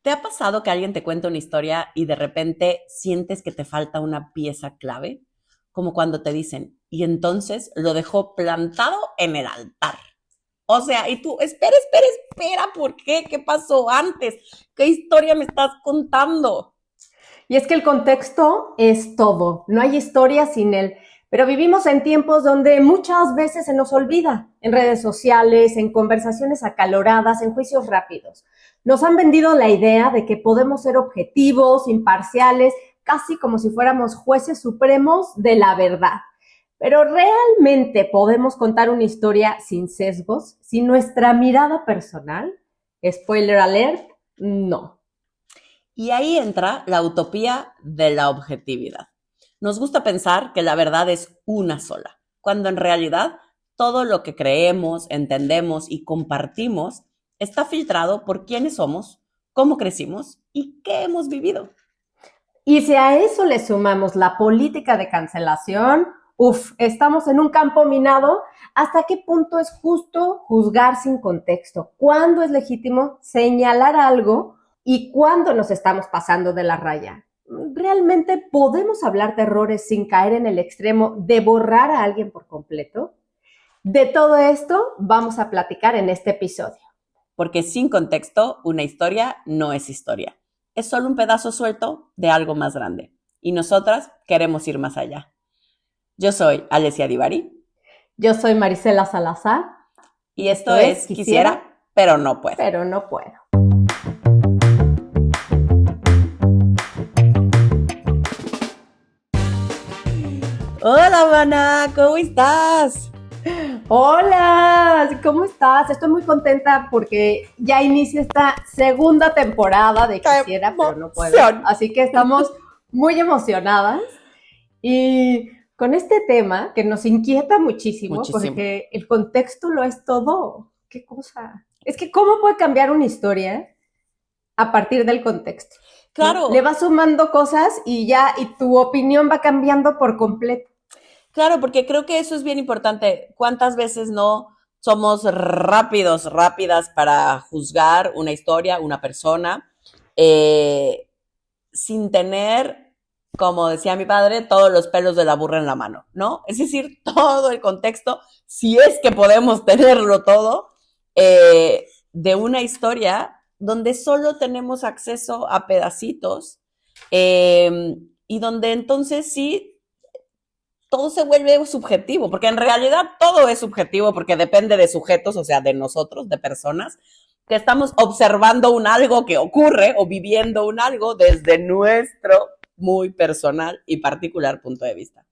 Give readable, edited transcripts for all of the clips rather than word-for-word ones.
¿Te ha pasado que alguien te cuenta una historia y de repente sientes que te falta una pieza clave? Como cuando te dicen, y entonces lo dejó plantado en el altar. O sea, y tú, espera, ¿por qué? ¿Qué pasó antes? ¿Qué historia me estás contando? Y es que el contexto es todo, no hay historia sin él. Pero vivimos en tiempos donde muchas veces se nos olvida, en redes sociales, en conversaciones acaloradas, en juicios rápidos. Nos han vendido la idea de que podemos ser objetivos, imparciales, casi como si fuéramos jueces supremos de la verdad. Pero ¿realmente podemos contar una historia sin sesgos, sin nuestra mirada personal? Spoiler alert, no. Y ahí entra la utopía de la objetividad. Nos gusta pensar que la verdad es una sola, cuando en realidad todo lo que creemos, entendemos y compartimos está filtrado por quiénes somos, cómo crecimos y qué hemos vivido. Y si a eso le sumamos la política de cancelación, estamos en un campo minado. ¿Hasta qué punto es justo juzgar sin contexto? ¿Cuándo es legítimo señalar algo y cuándo nos estamos pasando de la raya? ¿Realmente podemos hablar de errores sin caer en el extremo de borrar a alguien por completo? De todo esto vamos a platicar en este episodio. Porque sin contexto, una historia no es historia. Es solo un pedazo suelto de algo más grande. Y nosotras queremos ir más allá. Yo soy Alessia Divari. Yo soy Marisela Salazar Y y esto esto es es Quisiera, Quisiera, pero no puedo. pero no puedo. Hola, Mana, ¿cómo estás? Hola, ¿cómo estás? Estoy muy contenta porque ya inicia esta segunda temporada de ¡Qué Quisiera, pero no puedo. emoción! Así que estamos muy emocionadas y con este tema que nos inquieta muchísimo Muchísimo. porque el contexto lo es todo. ¿Qué cosa? Es que ¿cómo puede cambiar una historia a partir del contexto? ¿No? Le Claro, vas sumando cosas y ya, y tu opinión va cambiando por completo. claro, porque creo que eso es bien importante. ¿Cuántas veces no somos rápidos, rápidas para juzgar una historia, una persona, eh, sin tener, como decía mi padre, todos los pelos de la burra en la mano, ¿no? Es decir, todo el contexto, si es que podemos tenerlo todo, de una historia donde solo tenemos acceso a pedacitos y donde entonces sí todo se vuelve subjetivo, porque en realidad todo es subjetivo porque depende de sujetos, o sea, de nosotros, de personas, que estamos observando un algo que ocurre o viviendo un algo desde nuestro muy personal y particular punto de vista.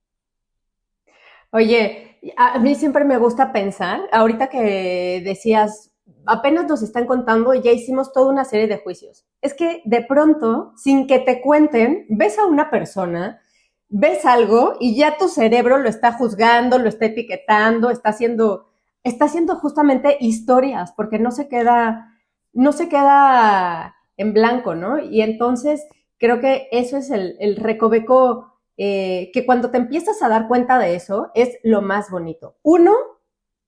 Oye, a mí siempre me gusta pensar, ahorita que decías, apenas nos están contando y ya hicimos toda una serie de juicios. Es que de pronto, sin que te cuenten, ves a una persona, ves algo y ya tu cerebro lo está juzgando, lo está etiquetando, está haciendo justamente historias, porque no se queda en blanco, ¿no? Y entonces creo que eso es el recoveco que cuando te empiezas a dar cuenta de eso es lo más bonito. Uno,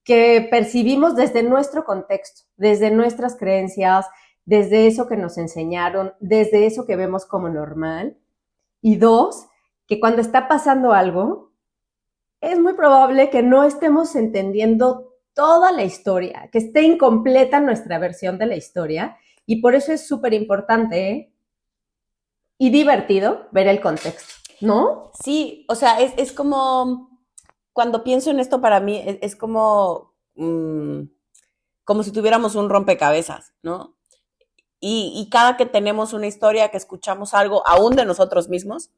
que percibimos desde nuestro contexto, desde nuestras creencias, desde eso que nos enseñaron, desde eso que vemos como normal. Y dos, que cuando está pasando algo, es muy probable que no estemos entendiendo toda la historia, que esté incompleta nuestra versión de la historia. Y por eso es súper importante y divertido ver el contexto, ¿no? Sí, o sea, es como, cuando pienso en esto para mí, es como, como si tuviéramos un rompecabezas, ¿no? Y cada que tenemos una historia, que escuchamos algo, aún de nosotros mismos,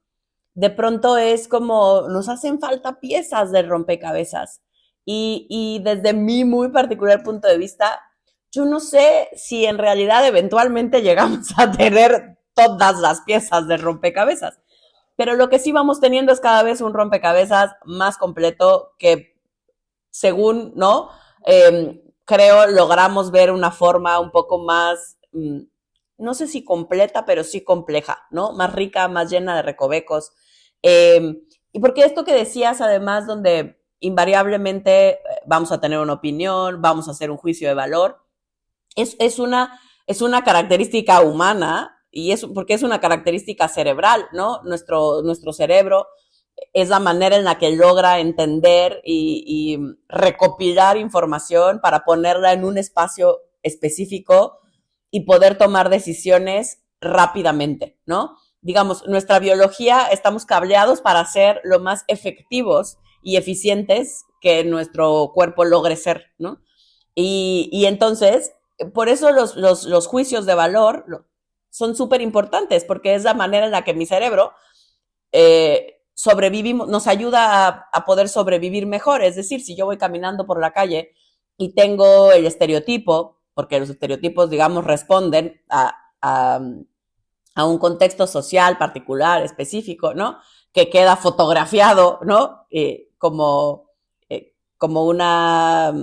de pronto es como nos hacen falta piezas del rompecabezas. Y desde mi muy particular punto de vista, yo no sé si en realidad eventualmente llegamos a tener todas las piezas del rompecabezas. Pero lo que sí vamos teniendo es cada vez un rompecabezas más completo que, según, ¿no? Creo logramos ver una forma un poco más, no sé si completa, pero sí compleja, ¿no? Más rica, más llena de recovecos. Y porque esto que decías, además, donde invariablemente vamos a tener una opinión, vamos a hacer un juicio de valor, es una característica humana y eso porque es una característica cerebral, ¿no? Nuestro cerebro es la manera en la que logra entender y recopilar información para ponerla en un espacio específico y poder tomar decisiones rápidamente, ¿no? Digamos, nuestra biología estamos cableados para ser lo más efectivos y eficientes que nuestro cuerpo logre ser, ¿no? Y entonces, por eso los juicios de valor son súper importantes, porque es la manera en la que mi cerebro sobrevivimos, nos ayuda a poder sobrevivir mejor. Es decir, si yo voy caminando por la calle y tengo el estereotipo, porque los estereotipos, digamos, responden a un contexto social particular, específico, ¿no? Que queda fotografiado, ¿no? Como una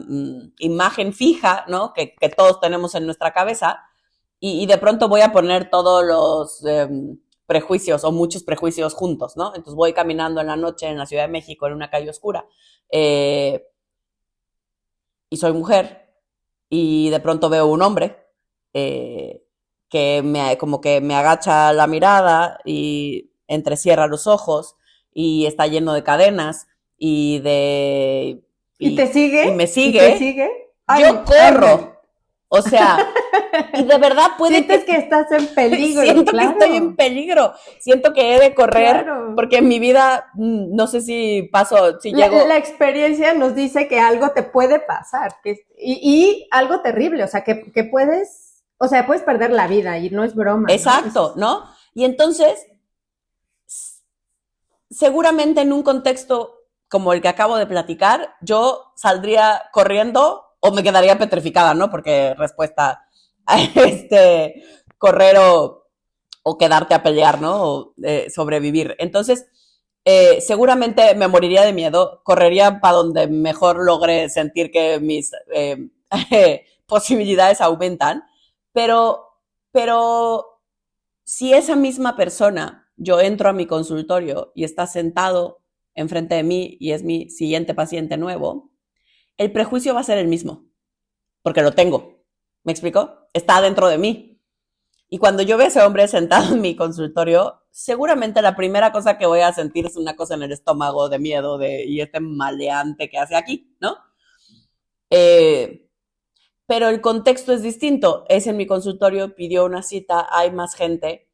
imagen fija, ¿no? Que todos tenemos en nuestra cabeza. Y de pronto voy a poner todos los prejuicios o muchos prejuicios juntos, ¿no? Entonces voy caminando en la noche en la Ciudad de México en una calle oscura y soy mujer y de pronto veo un hombre como que me agacha la mirada y entrecierra los ojos y está lleno de cadenas y de... ¿Y te sigue? Y me sigue. ¿Y te sigue? Ay, yo corro. O sea, y de verdad puede sientes que estás en peligro. Siento que estoy en peligro. Siento que he de correr porque en mi vida no sé si paso, si llego. La experiencia nos dice que algo te puede pasar y algo terrible, o sea, que puedes, o sea, puedes perder la vida y no es broma. Exacto, ¿no? Y entonces, seguramente en un contexto como el que acabo de platicar, yo saldría corriendo o me quedaría petrificada, ¿no? Porque respuesta a correr o quedarte a pelear, ¿no? O sobrevivir. Entonces, seguramente me moriría de miedo, correría para donde mejor logre sentir que mis posibilidades aumentan, pero si esa misma persona, yo entro a mi consultorio y está sentado enfrente de mí y es mi siguiente paciente nuevo, el prejuicio va a ser el mismo, porque lo tengo. ¿Me explico? Está dentro de mí. Y cuando yo veo a ese hombre sentado en mi consultorio, seguramente la primera cosa que voy a sentir es una cosa en el estómago de miedo y este maleante que hace aquí, ¿no? Pero el contexto es distinto. Es en mi consultorio, pidió una cita, hay más gente.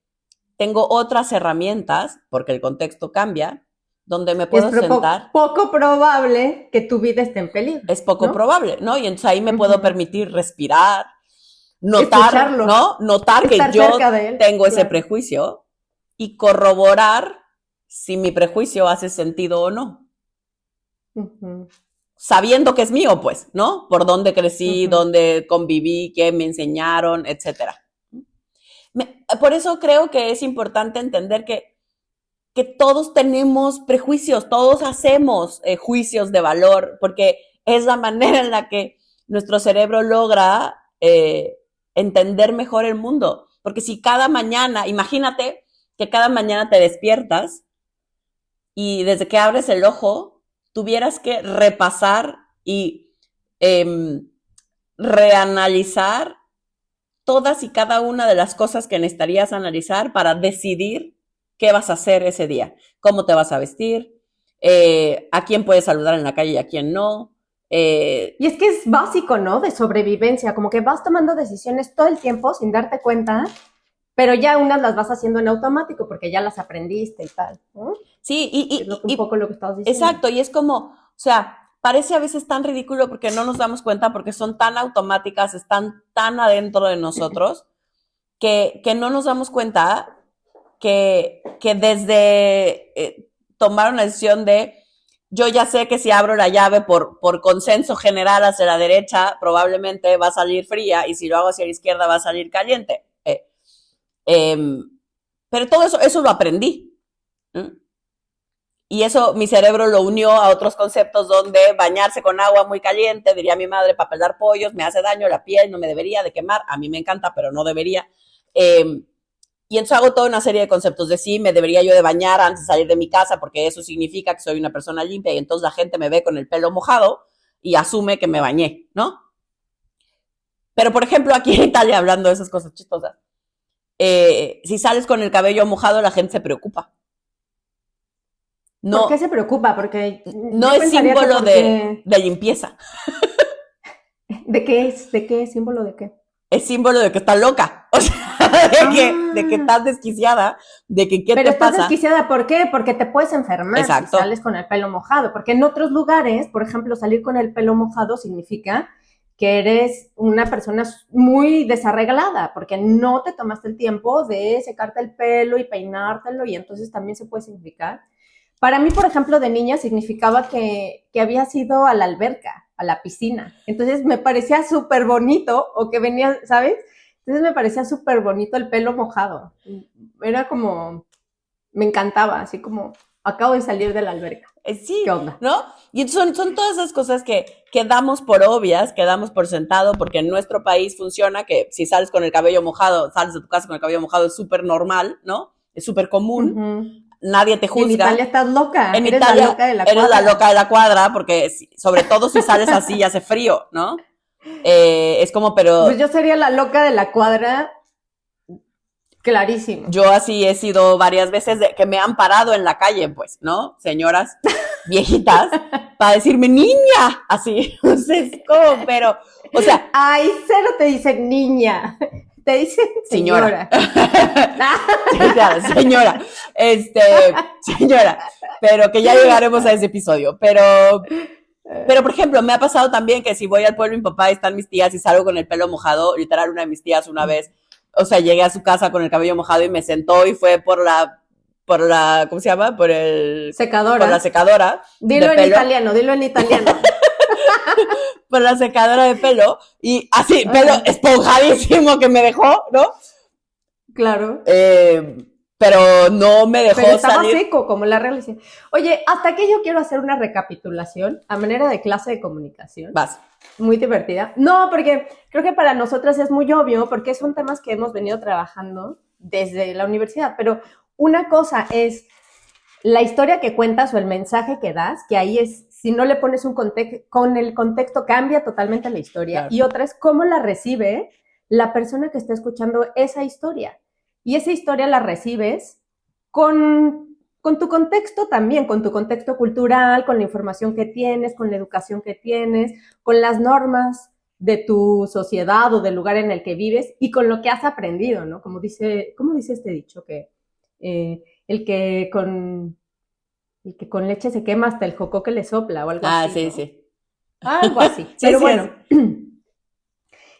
Tengo otras herramientas, porque el contexto cambia, donde me puedo sentar. Poco probable que tu vida esté en peligro. Es poco probable, ¿no? Y entonces ahí me puedo permitir respirar, notar, ¿no? Notar que yo tengo ese prejuicio y corroborar si mi prejuicio hace sentido o no. Sabiendo que es mío, pues, ¿no? Por dónde crecí, dónde conviví, qué me enseñaron, etcétera. Por eso creo que es importante entender que todos tenemos prejuicios, todos hacemos juicios de valor, porque es la manera en la que nuestro cerebro logra entender mejor el mundo. Porque si cada mañana, imagínate que cada mañana te despiertas y desde que abres el ojo tuvieras que repasar y reanalizar todas y cada una de las cosas que necesitarías analizar para decidir qué vas a hacer ese día, cómo te vas a vestir, a quién puedes saludar en la calle y a quién no. Y es que es básico, ¿no? De sobrevivencia, como que vas tomando decisiones todo el tiempo sin darte cuenta, pero ya unas las vas haciendo en automático porque ya las aprendiste y tal, ¿no? Sí, un poco lo que estabas diciendo. Exacto, y es como, o sea, parece a veces tan ridículo porque no nos damos cuenta, porque son tan automáticas, están tan adentro de nosotros, que no nos damos cuenta que desde tomar una decisión de yo ya sé que si abro la llave por consenso general hacia la derecha, probablemente va a salir fría, y si lo hago hacia la izquierda va a salir caliente. Pero todo eso lo aprendí. Y eso mi cerebro lo unió a otros conceptos donde bañarse con agua muy caliente, diría mi madre, para pelar pollos, me hace daño, la piel no me debería de quemar, a mí me encanta, pero no debería. Y entonces hago toda una serie de conceptos de sí, me debería yo de bañar antes de salir de mi casa porque eso significa que soy una persona limpia, y entonces la gente me ve con el pelo mojado y asume que me bañé, ¿no? Pero, por ejemplo, aquí en Italia, hablando de esas cosas chistosas, si sales con el cabello mojado, la gente se preocupa. ¿Por No, qué se preocupa? Porque no yo es pensaría que símbolo porque... de limpieza. ¿De qué es? ¿De qué? ¿Símbolo de qué? Es símbolo de que estás loca. O sea, de que Ah, estás desquiciada, de que qué pero te estás pasa. desquiciada, ¿por qué? Porque te puedes enfermar si Exacto. sales con el pelo mojado. Porque en otros lugares, por ejemplo, salir con el pelo mojado significa que eres una persona muy desarreglada, porque no te tomaste el tiempo de secarte el pelo y peinártelo, y entonces también se puede significar. Para mí, por ejemplo, de niña significaba que había ido a la alberca, a la piscina. Entonces me parecía súper bonito, o que venía, ¿sabes? Entonces me parecía súper bonito el pelo mojado. Era como, me encantaba, así como, acabo de salir de la alberca. ¿Qué Sí, onda? ¿no? Y son todas esas cosas que damos por obvias, que damos por sentado, porque en nuestro país funciona que si sales con el cabello mojado, sales de tu casa con el cabello mojado, es súper normal, ¿no? Es súper común, Uh-huh. nadie te Y en Italia juzga. estás loca, En eres la Italia loca de la eres la cuadra. loca de la cuadra, porque sobre todo si sales así y hace frío, ¿no? Es como, pero Pues yo sería la loca de la cuadra, clarísimo. yo así he sido varias veces que me han parado en la calle, pues, ¿no? Señoras viejitas, para decirme niña, así. Entonces, ¿cómo? Pero, o sea, Ay, cero te dicen niña, te dicen señora. señora. Claro, señora. Señora. Pero que ya llegaremos a ese episodio. Pero, por ejemplo, me ha pasado también que si voy al pueblo de mi papá y están mis tías y salgo con el pelo mojado, literal, una de mis tías una vez, o sea, llegué a su casa con el cabello mojado y me sentó y fue por la, ¿cómo se llama? Por la Secadora. secadora de pelo, Dilo en italiano. por la secadora de pelo y así, pelo esponjadísimo que me dejó, ¿no? Claro. Pero no me Pero dejó estaba salir. seco, como la realización. Oye, hasta aquí yo quiero hacer una recapitulación a manera de clase de comunicación. Vas. Muy divertida. No, porque creo que para nosotras es muy obvio, porque son temas que hemos venido trabajando desde la universidad. Pero una cosa es la historia que cuentas o el mensaje que das, que ahí es, si no le pones un contexto, con el contexto cambia totalmente la historia. Claro. Y otra es cómo la recibe la persona que está escuchando esa historia. Y esa historia la recibes con tu contexto también, con tu contexto cultural, con la información que tienes, con la educación que tienes, con las normas de tu sociedad o del lugar en el que vives y con lo que has aprendido, ¿no? Como dice, ¿cómo dice este dicho? Que el que con leche se quema hasta el jocó que le sopla o algo así, Sí, ¿no? sí. Algo así. Sí, Pero sí bueno, es.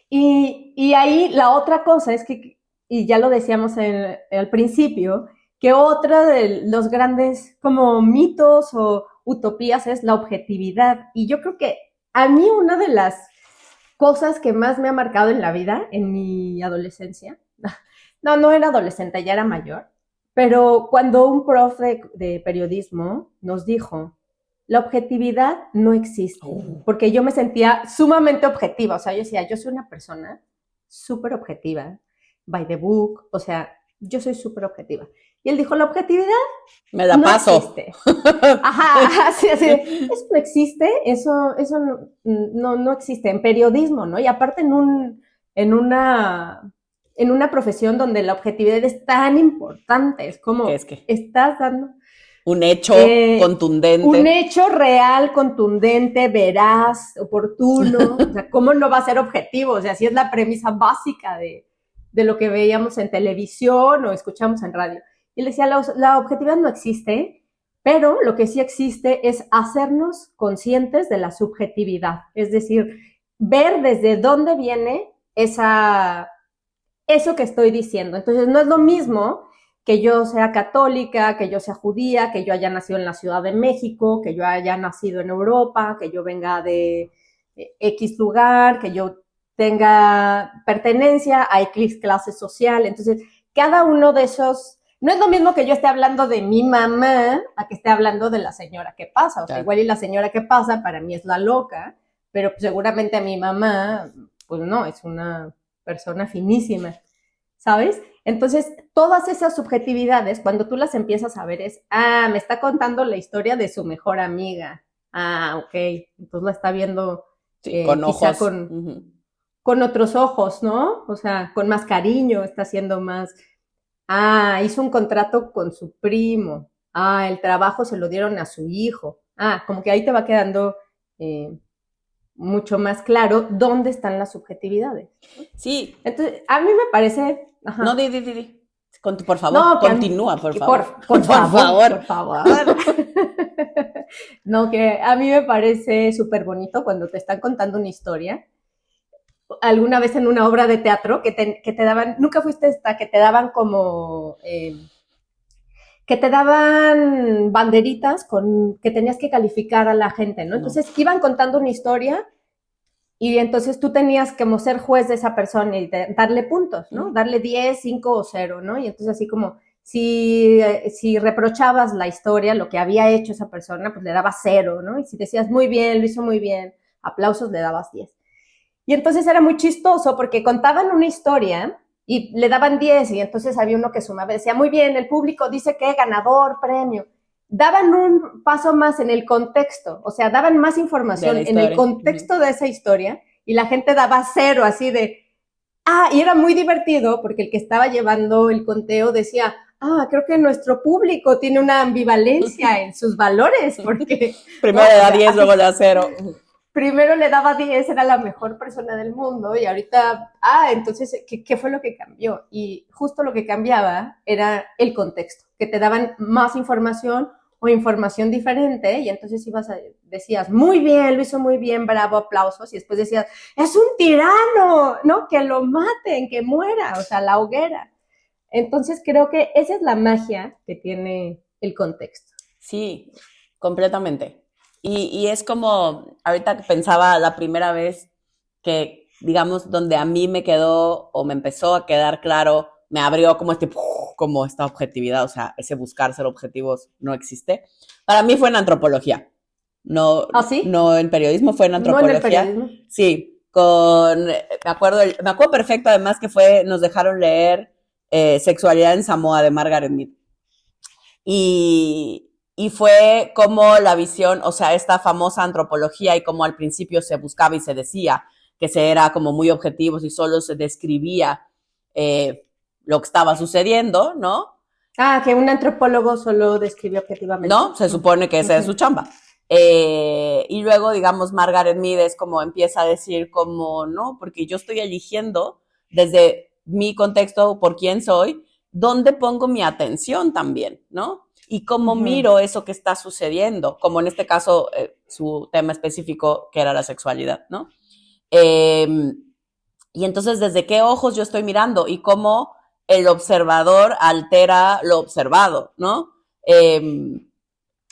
y ahí la otra cosa es que, y ya lo decíamos al principio, que otra de los grandes como mitos o utopías es la objetividad. Y yo creo que a mí una de las cosas que más me ha marcado en la vida, en mi adolescencia, no era adolescente, ya era mayor, pero cuando un prof de periodismo nos dijo, la objetividad no existe, porque yo me sentía sumamente objetiva, o sea, yo decía, yo soy una persona súper objetiva, by the book, o sea, yo soy súper objetiva. Y él dijo, la objetividad Me la no paso. existe. Ajá, así, eso no existe, eso no existe en periodismo, ¿no? Y aparte en una profesión donde la objetividad es tan importante, es ¿Qué como es que? estás dando Un hecho eh, un contundente. hecho real, contundente, veraz, oportuno, o sea, ¿cómo no va a ser objetivo? O sea, si es la premisa básica de lo que veíamos en televisión o escuchamos en radio. Y le decía, la objetividad no existe, pero lo que sí existe es hacernos conscientes de la subjetividad, es decir, ver desde dónde viene eso que estoy diciendo. Entonces, no es lo mismo que yo sea católica, que yo sea judía, que yo haya nacido en la Ciudad de México, que yo haya nacido en Europa, que yo venga de X lugar, que yo tenga pertenencia a X clase social. Entonces, cada uno de esos, no es lo mismo que yo esté hablando de mi mamá a que esté hablando de la señora que pasa. O sea, Claro. igual y la señora que pasa para mí es la loca, pero pues, seguramente a mi mamá, pues no, es una persona finísima, ¿sabes? Entonces, todas esas subjetividades, cuando tú las empiezas a ver, me está contando la historia de su mejor amiga. Ok, entonces la está viendo Sí, con quizá ojos. con otros ojos, ¿no? O sea, con más cariño, está haciendo más. Hizo un contrato con su primo. El trabajo se lo dieron a su hijo. Como que ahí te va quedando mucho más claro dónde están las subjetividades. Sí. Entonces, a mí me parece... Ajá. No, di. Por favor, No, continúa, por favor. Por favor. Por favor. No, que a mí me parece súper bonito cuando te están contando una historia. Alguna vez en una obra de teatro que te daban, nunca fuiste esta, que te daban como... que te daban banderitas que tenías que calificar a la gente, ¿no? Entonces iban contando una historia y entonces tú tenías que como ser juez de esa persona y darle puntos, ¿no? Darle 10, 5 o 0, ¿no? Y entonces así como si reprochabas la historia, lo que había hecho esa persona, pues le dabas 0, ¿no? Y si decías muy bien, lo hizo muy bien, aplausos, le dabas 10. Y entonces era muy chistoso porque contaban una historia y le daban 10 y entonces había uno que sumaba, decía, muy bien, el público dice que ganador, premio. Daban un paso más en el contexto, o sea, daban más información en el contexto de esa historia y la gente daba 0, así de, y era muy divertido porque el que estaba llevando el conteo decía, creo que nuestro público tiene una ambivalencia en sus valores, porque... Primero le da 10, luego le da 0. Primero le daba 10, era la mejor persona del mundo y ahorita, entonces, ¿qué fue lo que cambió? Y justo lo que cambiaba era el contexto, que te daban más información o información diferente y entonces decías, muy bien, lo hizo muy bien, bravo, aplausos, y después decías, es un tirano, ¿no? Que lo maten, que muera, o sea, la hoguera. Entonces creo que esa es la magia que tiene el contexto. Sí, completamente. Y es como, ahorita que pensaba la primera vez que, digamos, donde a mí me quedó o me empezó a quedar claro, me abrió como esta objetividad, o sea, ese buscar ser objetivos no existe. Para mí fue en antropología. No, ¿Sí? No en periodismo, fue en antropología. No en el periodismo. Sí, me acuerdo perfecto además que nos dejaron leer Sexualidad en Samoa de Margaret Mead. Y fue como la visión, o sea, esta famosa antropología y como al principio se buscaba y se decía que se era como muy objetivos y solo se describía lo que estaba sucediendo, ¿no? Que un antropólogo solo describe objetivamente. No, se supone que esa es su chamba. Y luego, digamos, Margaret Mead es como empieza a decir como, no, porque yo estoy eligiendo desde mi contexto por quién soy, dónde pongo mi atención también, ¿no? Y cómo miro eso que está sucediendo, como en este caso su tema específico que era la sexualidad, ¿no? Y entonces, ¿desde qué ojos yo estoy mirando? Y cómo el observador altera lo observado, ¿no?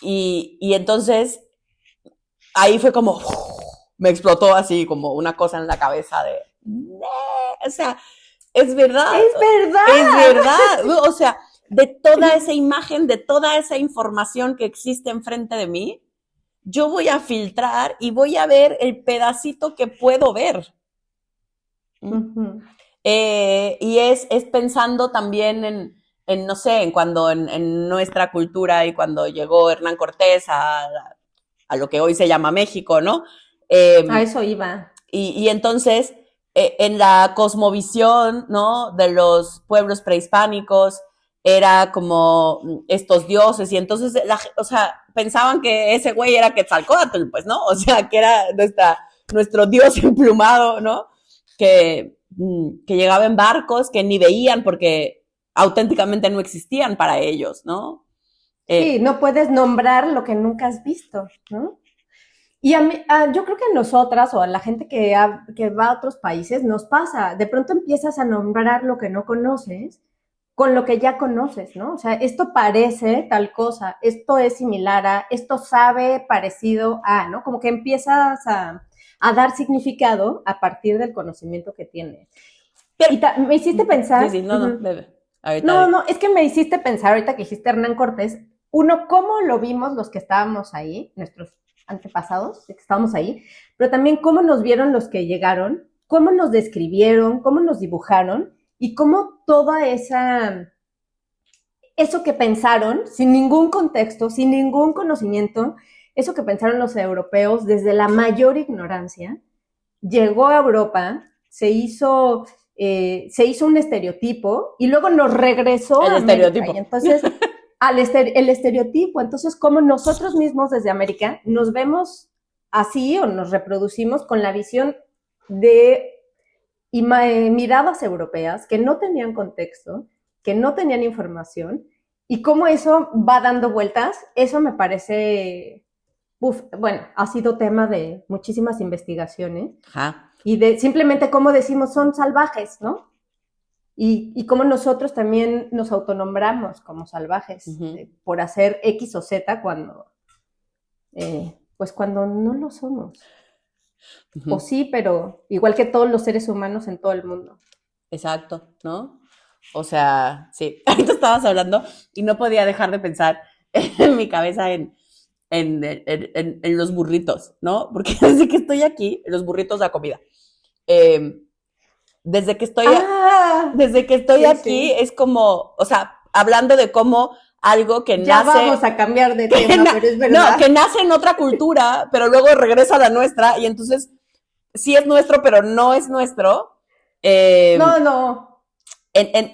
Y entonces, ahí fue como, me explotó así como una cosa en la cabeza de, o sea, es verdad. Es verdad. Es verdad. O sea, de toda esa imagen, de toda esa información que existe enfrente de mí, yo voy a filtrar y voy a ver el pedacito que puedo ver. Y es pensando también no sé, en nuestra cultura y cuando llegó Hernán Cortés a lo que hoy se llama México, ¿no? A eso iba. Y entonces, en la cosmovisión, ¿no? De los pueblos prehispánicos, era como estos dioses, y entonces, o sea, pensaban que ese güey era Quetzalcóatl, pues, ¿no? O sea, que era nuestro dios emplumado, ¿no? Que llegaba en barcos que ni veían porque auténticamente no existían para ellos, ¿no? Sí, no puedes nombrar lo que nunca has visto, ¿no? Y yo creo que a nosotras o a la gente que va a otros países nos pasa, de pronto empiezas a nombrar lo que no conoces con lo que ya conoces, ¿no? O sea, esto parece tal cosa, esto es similar a, esto sabe parecido a, ¿no? Como que empiezas a dar significado a partir del conocimiento que tienes. Y me hiciste pensar... Sí, no, bebe. No, es que me hiciste pensar ahorita que dijiste Hernán Cortés, uno, cómo lo vimos los que estábamos ahí, nuestros antepasados, que estábamos ahí, pero también cómo nos vieron los que llegaron, cómo nos describieron, cómo nos dibujaron y cómo toda eso que pensaron, sin ningún contexto, sin ningún conocimiento, eso que pensaron los europeos desde la mayor ignorancia, llegó a Europa, se hizo un estereotipo y luego nos regresó el a estereotipo. América. Y entonces, el estereotipo, entonces, como nosotros mismos desde América nos vemos así o nos reproducimos con la visión de miradas europeas que no tenían contexto, que no tenían información, y cómo eso va dando vueltas, eso me parece, bueno, ha sido tema de muchísimas investigaciones. Ajá. Y de simplemente cómo decimos son salvajes, ¿no? Y cómo nosotros también nos autonombramos como salvajes por hacer X o Z cuando, pues cuando no lo somos. O sí, pero igual que todos los seres humanos en todo el mundo. Exacto, ¿no? O sea, sí, ahorita estabas hablando y no podía dejar de pensar en mi cabeza en los burritos, ¿no? Porque desde que estoy aquí, los burritos de comida. Desde que estoy Sí, aquí sí. es como, o sea, hablando de cómo algo que Ya nace... vamos a cambiar de tema, pero es verdad. No, que nace en otra cultura, pero luego regresa a la nuestra y entonces sí es nuestro, pero no es nuestro. No.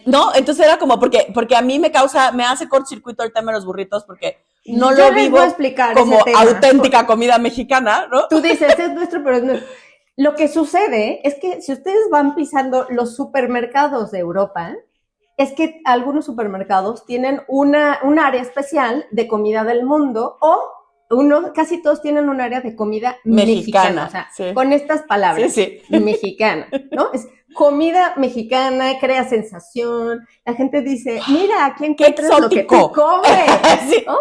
No, entonces era como porque a mí me hace cortocircuito el tema de los burritos porque no Yo lo les vivo voy a explicar como ese tema. auténtica comida mexicana, ¿no? Tú dices, es nuestro, pero es nuestro. Lo que sucede es que si ustedes van pisando los supermercados de Europa, es que algunos supermercados tienen un área especial de comida del mundo o casi todos tienen un área de comida mexicana. O sea, sí. Con estas palabras, sí. mexicana, ¿no? Es comida mexicana, crea sensación. La gente dice, mira, aquí encuentras lo que tú comes, sí. ¿no?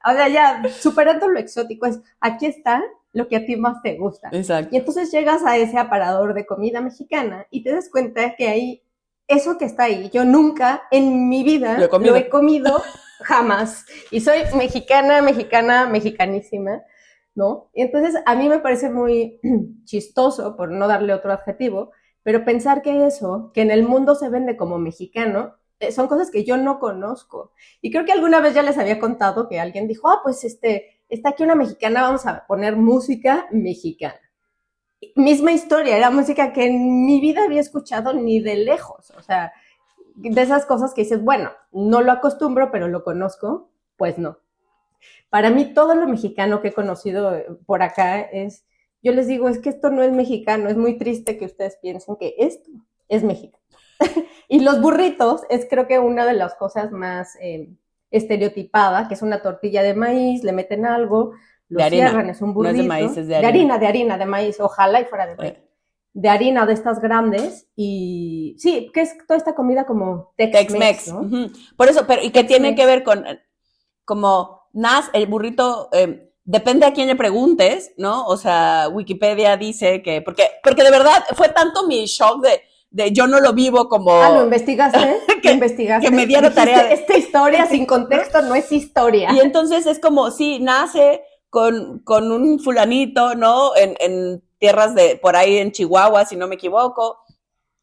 O sea, ya superando lo exótico, aquí está lo que a ti más te gusta. Exacto. Y entonces llegas a ese aparador de comida mexicana y te das cuenta que ahí, eso que está ahí, yo nunca en mi vida lo he comido jamás. Y soy mexicanísima, ¿no? Y entonces a mí me parece muy chistoso, por no darle otro adjetivo, pero pensar que eso, que en el mundo se vende como mexicano, son cosas que yo no conozco. Y creo que alguna vez ya les había contado que alguien dijo, pues está aquí una mexicana, vamos a poner música mexicana. Misma historia, era música que en mi vida había escuchado ni de lejos. O sea, de esas cosas que dices, bueno, no lo acostumbro, pero lo conozco, pues no. Para mí todo lo mexicano que he conocido por acá es, yo les digo, es que esto no es mexicano, es muy triste que ustedes piensen que esto es mexicano. Y los burritos es creo que una de las cosas más estereotipada, que es una tortilla de maíz, le meten algo, lo cierran, es un burrito. No es de maíz, es de harina. De maíz, ojalá y fuera de maíz. De harina de estas grandes y sí, que es toda esta comida como Tex-Mex, ¿no? Por eso, pero y que tiene que ver con como el burrito, depende a quién le preguntes, ¿no? O sea, Wikipedia dice que, porque de verdad fue tanto mi shock de yo no lo vivo como... ¿Lo investigaste? que me diera tarea. Esta historia sin contexto no es historia. Y entonces es como, sí, nace con un fulanito, ¿no? En tierras por ahí en Chihuahua, si no me equivoco.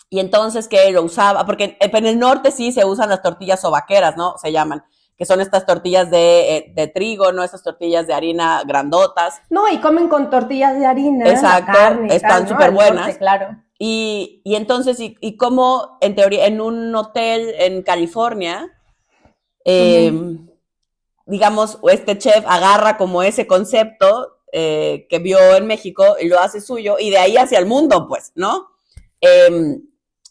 Y entonces que lo usaba, porque en el norte sí se usan las tortillas sobaqueras, ¿no? Se llaman, que son estas tortillas de trigo, ¿no? Estas tortillas de harina grandotas. No, y comen con tortillas de harina. Exacto, carne, están súper buenas. Norte, claro. Y entonces, y como en teoría, en un hotel en California, digamos, este chef agarra como ese concepto que vio en México y lo hace suyo, y de ahí hacia el mundo, pues, ¿no?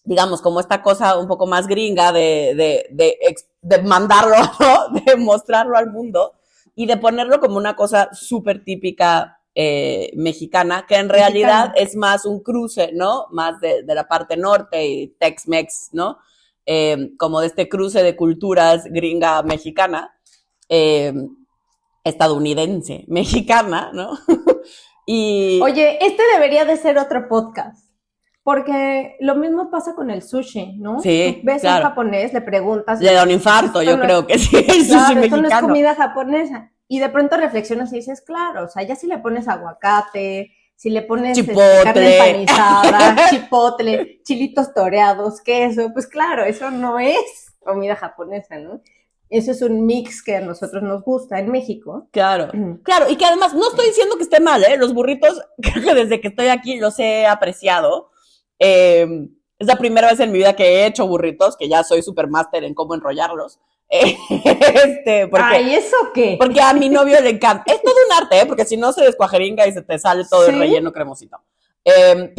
Digamos, como esta cosa un poco más gringa de mandarlo, ¿no? De mostrarlo al mundo y de ponerlo como una cosa súper típica mexicana, que en realidad es más un cruce, ¿no? Más de la parte norte y Tex-Mex, ¿no? Como de este cruce de culturas gringa-mexicana, estadounidense, mexicana, ¿no? Y... Oye, debería de ser otro podcast. Porque lo mismo pasa con el sushi, ¿no? Sí, tú ves a un japonés, le preguntas. Le da un infarto, yo creo que sí, el sushi mexicano. Esto no es comida japonesa. Y de pronto reflexionas y dices, claro, o sea, ya si le pones aguacate, si le pones carne empanizada, chipotle, chilitos toreados, queso, pues claro, eso no es comida japonesa, ¿no? Eso es un mix que a nosotros nos gusta en México. Claro, claro, y que además, no estoy diciendo que esté mal, ¿eh? Los burritos, creo que desde que estoy aquí los he apreciado. Es la primera vez en mi vida que he hecho burritos, que ya soy super máster en cómo enrollarlos. Ay, ¿eso qué? Porque a mi novio le encanta. Es todo un arte, ¿eh? Porque si no se descuajeringa y se te sale todo el ¿Sí? relleno cremosito. Pero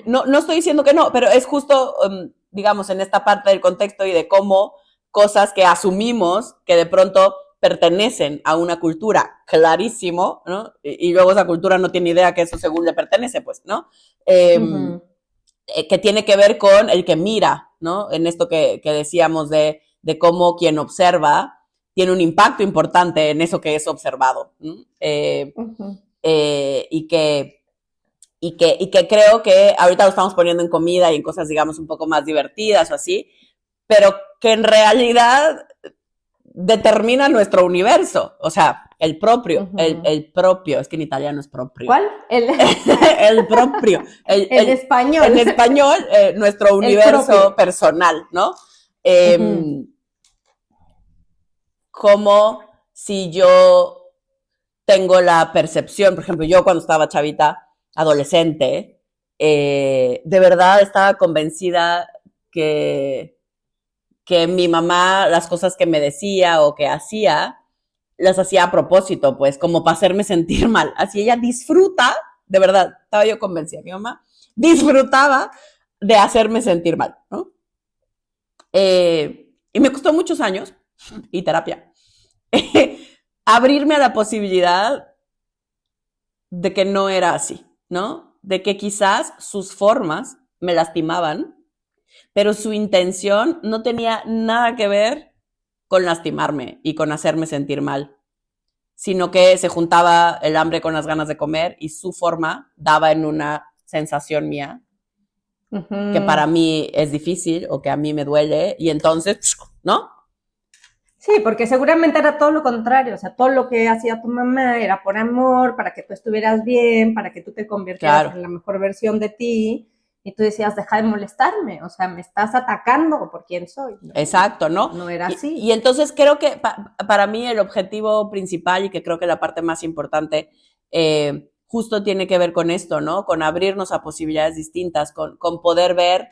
no estoy diciendo que no, pero es justo, digamos, en esta parte del contexto y de cómo cosas que asumimos que de pronto pertenecen a una cultura, clarísimo, ¿no? Y luego esa cultura no tiene idea que eso según le pertenece, pues, ¿no? Ujú. Que tiene que ver con el que mira, ¿no? En esto que decíamos de cómo quien observa tiene un impacto importante en eso que es observado, ¿no? Ujú. Y que creo que ahorita lo estamos poniendo en comida y en cosas, digamos, un poco más divertidas o así, pero que en realidad determina nuestro universo, o sea, Ujú. el propio, es que en italiano es propio, ¿Cuál? El, el propio, en español, en español, nuestro el universo propio. personal, ¿no? Eh, Ujú. Como si yo tengo la percepción, por ejemplo, yo cuando estaba chavita, adolescente, de verdad estaba convencida que, que mi mamá, las cosas que me decía o que hacía, las hacía a propósito, pues, como para hacerme sentir mal. Así ella disfruta, de verdad, estaba yo convencida, mi mamá disfrutaba de hacerme sentir mal, ¿no? Y me costó muchos años y terapia abrirme a la posibilidad de que no era así, ¿no? De que quizás sus formas me lastimaban, pero su intención no tenía nada que ver con lastimarme y con hacerme sentir mal, sino que se juntaba el hambre con las ganas de comer y su forma daba en una sensación mía que para Ujú. mí es difícil o que a mí me duele y entonces, ¿no? Sí, porque seguramente era todo lo contrario, o sea, todo lo que hacía tu mamá era por amor, para que tú estuvieras bien, para que tú te convirtieras Claro, en la mejor versión de ti, y tú decías, deja de molestarme, o sea, me estás atacando por quién soy, ¿no? exacto, ¿no? No era Y así. entonces creo que para mí el objetivo principal y que creo que la parte más importante justo tiene que ver con esto, ¿no? Con abrirnos a posibilidades distintas, con poder ver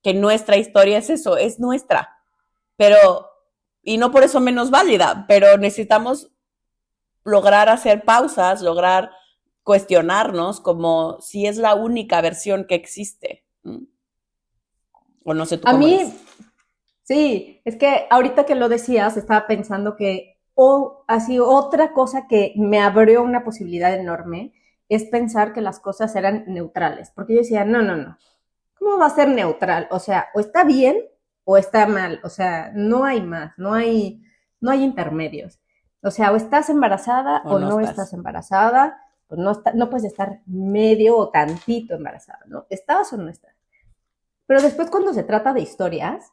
que nuestra historia es eso, es nuestra, pero, y no por eso menos válida, pero necesitamos lograr hacer pausas, lograr cuestionarnos como si es la única versión que existe. ¿Mm? O no sé tú A cómo ves. mí, sí, es que ahorita que lo decías, estaba pensando que así otra cosa que me abrió una posibilidad enorme es pensar que las cosas eran neutrales, porque yo decía, no, no, no, ¿cómo va a ser neutral? O sea, o está bien o está mal, o sea, no hay más, no hay intermedios. O sea, o estás embarazada O o no no estás. estás embarazada, pues no puedes estar medio o tantito embarazada, ¿no? ¿Estás o no estás? Pero después cuando se trata de historias,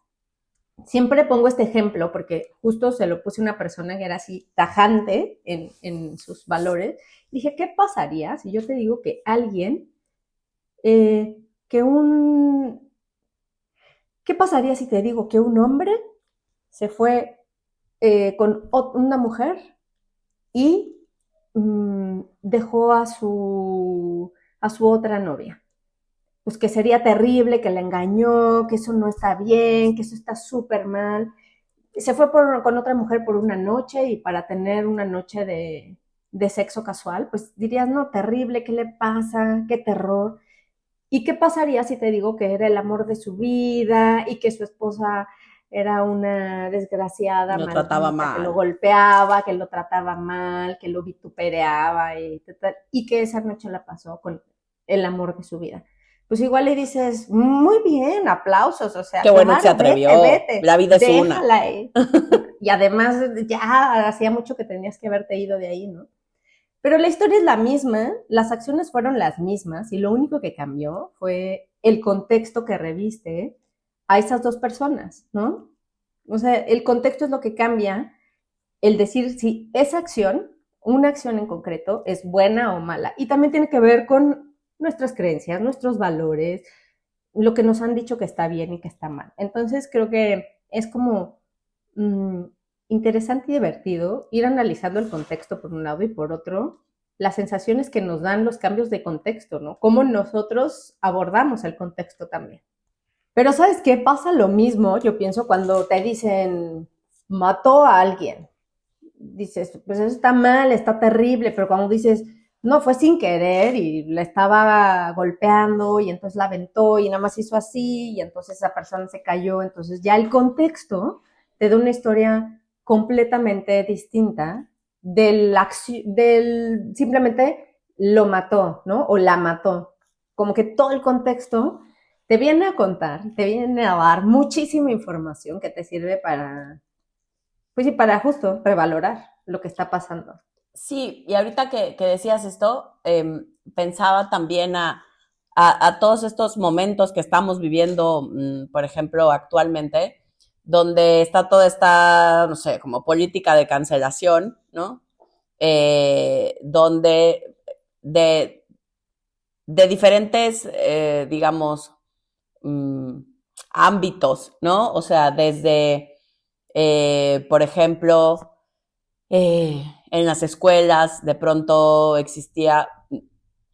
siempre pongo este ejemplo porque justo se lo puse a una persona que era así tajante en sus valores. Dije, ¿qué pasaría si yo te digo que alguien, que un, ¿qué pasaría si te digo que un hombre se fue con una mujer y dejó a su otra novia? Pues que sería terrible, que la engañó, que eso no está bien, que eso está súper mal. Se fue con otra mujer por una noche y para tener una noche de sexo casual, pues dirías, no, terrible, ¿qué le pasa? ¿Qué terror? ¿Y qué pasaría si te digo que era el amor de su vida y que su esposa era una desgraciada, Lo trataba maldita, que lo mal. golpeaba, que lo trataba mal, que lo vituperaba y que esa noche la pasó con el amor de su vida? Pues igual le dices, muy bien, aplausos, o Qué sea, bueno que se claro, vete, atrevió. vete, La vida es una. déjala. Y además ya hacía mucho que tenías que haberte ido de ahí, ¿no? Pero la historia es la misma, las acciones fueron las mismas y lo único que cambió fue el contexto que reviste a esas dos personas, ¿no? O sea, el contexto es lo que cambia el decir si esa acción, una acción en concreto, es buena o mala. Y también tiene que ver con nuestras creencias, nuestros valores, lo que nos han dicho que está bien y que está mal. Entonces creo que es como mmm, interesante y divertido ir analizando el contexto por un lado y por otro, las sensaciones que nos dan los cambios de contexto, ¿no? Cómo nosotros abordamos el contexto también. Pero ¿sabes qué? Pasa lo mismo, yo pienso, cuando te dicen, mató a alguien. Dices, pues eso está mal, está terrible, pero cuando dices, no, fue sin querer y le estaba golpeando y entonces la aventó y nada más hizo así y entonces esa persona se cayó, entonces ya el contexto te da una historia completamente distinta del simplemente lo mató, ¿no? O la mató. Como que todo el contexto te viene a contar, te viene a dar muchísima información que te sirve para, pues sí, para justo revalorar lo que está pasando. Sí, y ahorita que decías esto, pensaba también a todos estos momentos que estamos viviendo, por ejemplo, actualmente, donde está toda esta, no sé, como política de cancelación, ¿no? Donde de, de diferentes, digamos, mm, ámbitos, ¿no? O sea, desde, por ejemplo, en las escuelas de pronto existía,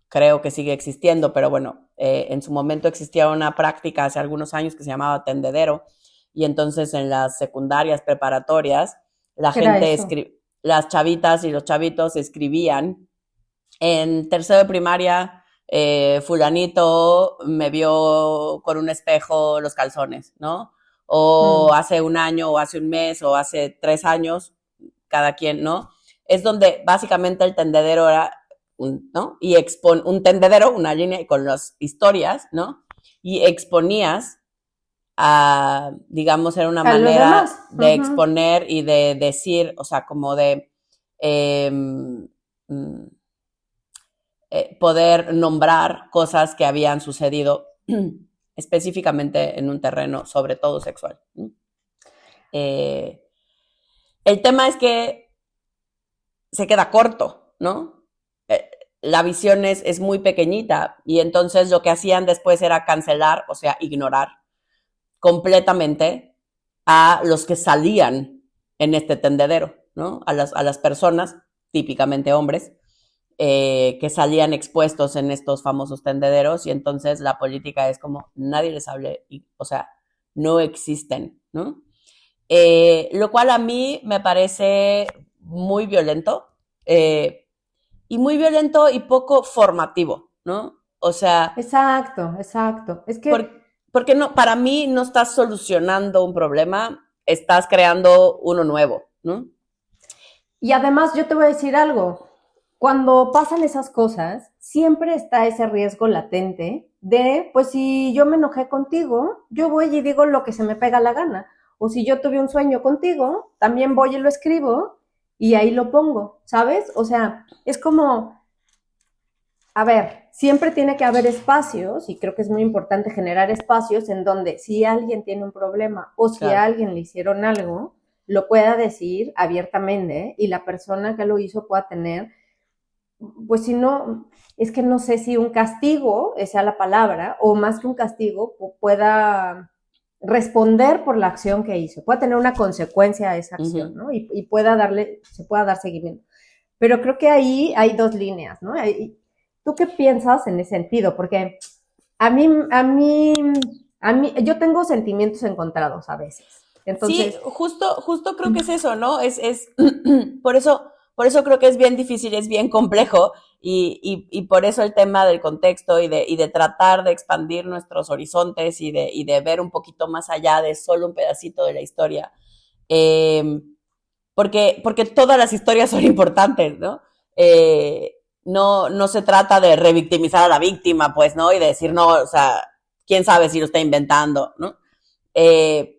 creo que sigue existiendo, pero bueno, en su momento existía una práctica hace algunos años que se llamaba tendedero, y entonces en las secundarias preparatorias, la ¿Qué era gente, eso? las chavitas y los chavitos escribían en tercero de primaria, fulanito me vio con un espejo los calzones, ¿no? O Mm. hace un año, o hace un mes, o hace 3 años, cada quien, ¿no? Es donde básicamente el tendedero era, ¿no? Y un tendedero, una línea con las historias, ¿no? Y exponías a, digamos, era una A los manera demás. de Ujú. exponer y de decir, o sea, como de eh, poder nombrar cosas que habían sucedido específicamente en un terreno, sobre todo sexual. Eh, el tema es que se queda corto, ¿no? La visión es muy pequeñita y entonces lo que hacían después era cancelar, o sea, ignorar completamente a los que salían en este tendedero, ¿no? A las personas, típicamente hombres, que salían expuestos en estos famosos tendederos y entonces la política es como nadie les hable, o sea, no existen, ¿no? Lo cual a mí me parece muy violento, y muy violento y poco formativo, ¿no? O sea, Exacto, exacto. Es que, porque no, para mí no estás solucionando un problema, estás creando uno nuevo, ¿no? y además yo te voy a decir algo, cuando pasan esas cosas, siempre está ese riesgo latente de, pues si yo me enojé contigo, yo voy y digo lo que se me pega la gana. O si yo tuve un sueño contigo, también voy y lo escribo y ahí lo pongo, ¿sabes? O sea, es como, a ver, siempre tiene que haber espacios y creo que es muy importante generar espacios en donde si alguien tiene un problema o si a Claro. alguien le hicieron algo, lo pueda decir abiertamente y la persona que lo hizo pueda tener, pues si no, es que no sé si un castigo, esa es la palabra, o más que un castigo, pueda responder por la acción que hizo, pueda tener una consecuencia a esa acción, Uh-huh. ¿no? Y pueda darle, se pueda dar seguimiento. Pero creo que ahí hay dos líneas, ¿no? ¿Tú qué piensas en ese sentido? Porque a mí, a mí, a mí, yo tengo sentimientos encontrados a veces. Sí, Entonces, justo creo que es eso, ¿no? Por eso creo que es bien difícil, es bien complejo, y por eso el tema del contexto y de tratar de expandir nuestros horizontes y de ver un poquito más allá de solo un pedacito de la historia. Eh, porque todas las historias son importantes, ¿no? No se trata de revictimizar a la víctima, pues, ¿no? Y de decir, no, o sea, quién sabe si lo está inventando, ¿no? Eh,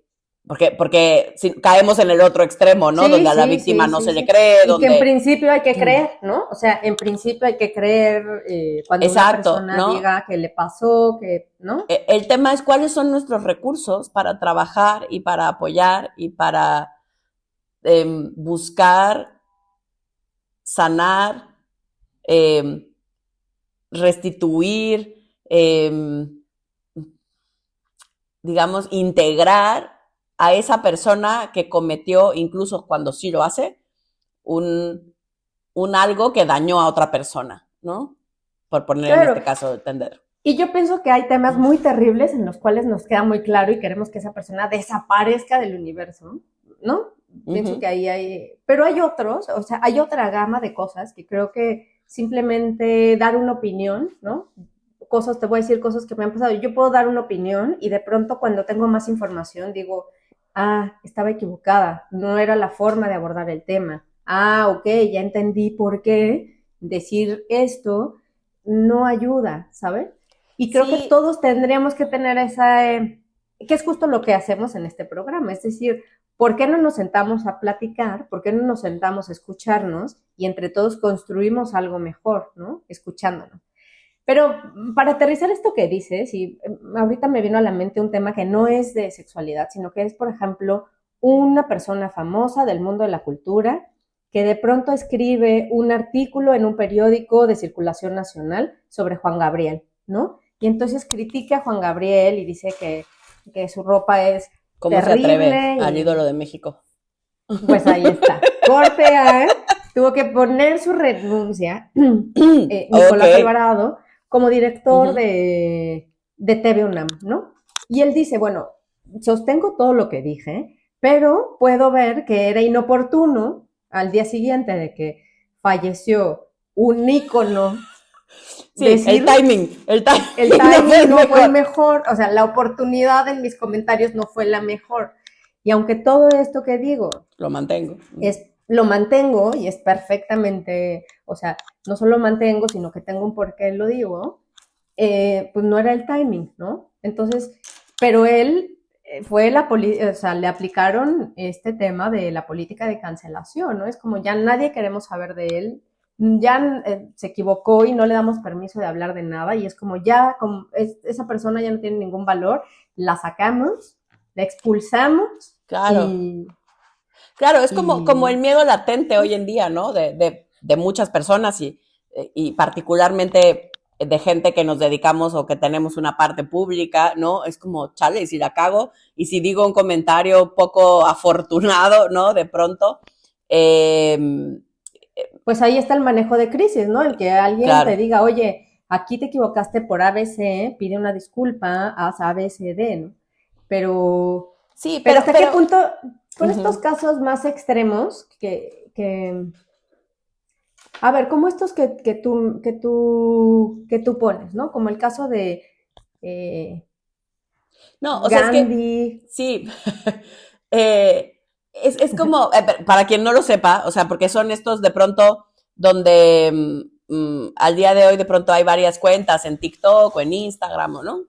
porque si caemos en el otro extremo, ¿no? sí, Donde a la sí, víctima sí, no sí, se le sí. cree, Y que en donde... principio hay que creer, ¿no? O sea, en principio hay que creer cuando una Exacto, persona ¿no? diga que le pasó, que, ¿no? El tema es cuáles son nuestros recursos para trabajar y para apoyar y para buscar, sanar, eh, restituir, eh, digamos, integrar a esa persona que cometió, incluso cuando sí lo hace, un, un algo que dañó a otra persona, ¿no? Por poner en Claro. este caso Tender. Y yo pienso que hay temas muy terribles en los cuales nos queda muy claro y queremos que esa persona desaparezca del universo, ¿no? Pienso que ahí hay, pero hay otros, o sea, hay otra gama de cosas que creo que simplemente dar una opinión, ¿no? Cosas, te voy a decir cosas que me han pasado. Yo puedo dar una opinión y de pronto cuando tengo más información digo, ah, estaba equivocada, no era la forma de abordar el tema. Ah, ok, ya entendí por qué decir esto no ayuda, ¿sabes? Y creo que Sí, todos tendríamos que tener esa, que es justo lo que hacemos en este programa, es decir, ¿por qué no nos sentamos a platicar? ¿Por qué no nos sentamos a escucharnos? Y entre todos construimos algo mejor, ¿no? Escuchándonos. Pero para aterrizar esto que dices, y ahorita me vino a la mente un tema que no es de sexualidad, sino que es, por ejemplo, una persona famosa del mundo de la cultura que de pronto escribe un artículo en un periódico de circulación nacional sobre Juan Gabriel, ¿no? Y entonces critica a Juan Gabriel y dice que su ropa es ¿cómo se atreve terrible. al Y ídolo de México? pues ahí está. Corte A, tuvo que poner su renuncia, Nicolás Ok. Alvarado, como director de TV UNAM, ¿no? Y él dice, bueno, sostengo todo lo que dije, pero puedo ver que era inoportuno al día siguiente de que falleció un ícono Sí, el decir timing, el timing, el no fue timing el no fue el mejor. mejor, o sea, la oportunidad en mis comentarios no fue la mejor. Y aunque todo esto que digo Lo mantengo. lo mantengo y es perfectamente, o sea, no solo mantengo, sino que tengo un porqué lo digo, pues no era el timing, ¿no? Entonces, pero él fue o sea, le aplicaron este tema de la política de cancelación, ¿no? Es como ya nadie queremos saber de él, ya se equivocó y no le damos permiso de hablar de nada y es como ya, como esa persona ya no tiene ningún valor, la sacamos, la expulsamos Claro. Claro, es como el y miedo latente hoy en día, ¿no? De muchas personas y particularmente de gente que nos dedicamos o que tenemos una parte pública, ¿no? Es como, chale, y si la cago, y si digo un comentario poco afortunado, ¿no? De pronto, eh, pues ahí está el manejo de crisis, ¿no? El que alguien te claro, diga, oye, aquí te equivocaste por ABC, pide una disculpa, haz ABCD, ¿no? Pero, sí, pero ¿hasta qué punto, con estos uh-huh. casos más extremos, a ver, como estos que tú pones, ¿no? Como el caso de eh, No, o sea, es que Gandhi. sí, es como, para quien no lo sepa, o sea, porque son estos de pronto donde al día de hoy de pronto hay varias cuentas en TikTok o en Instagram, ¿no?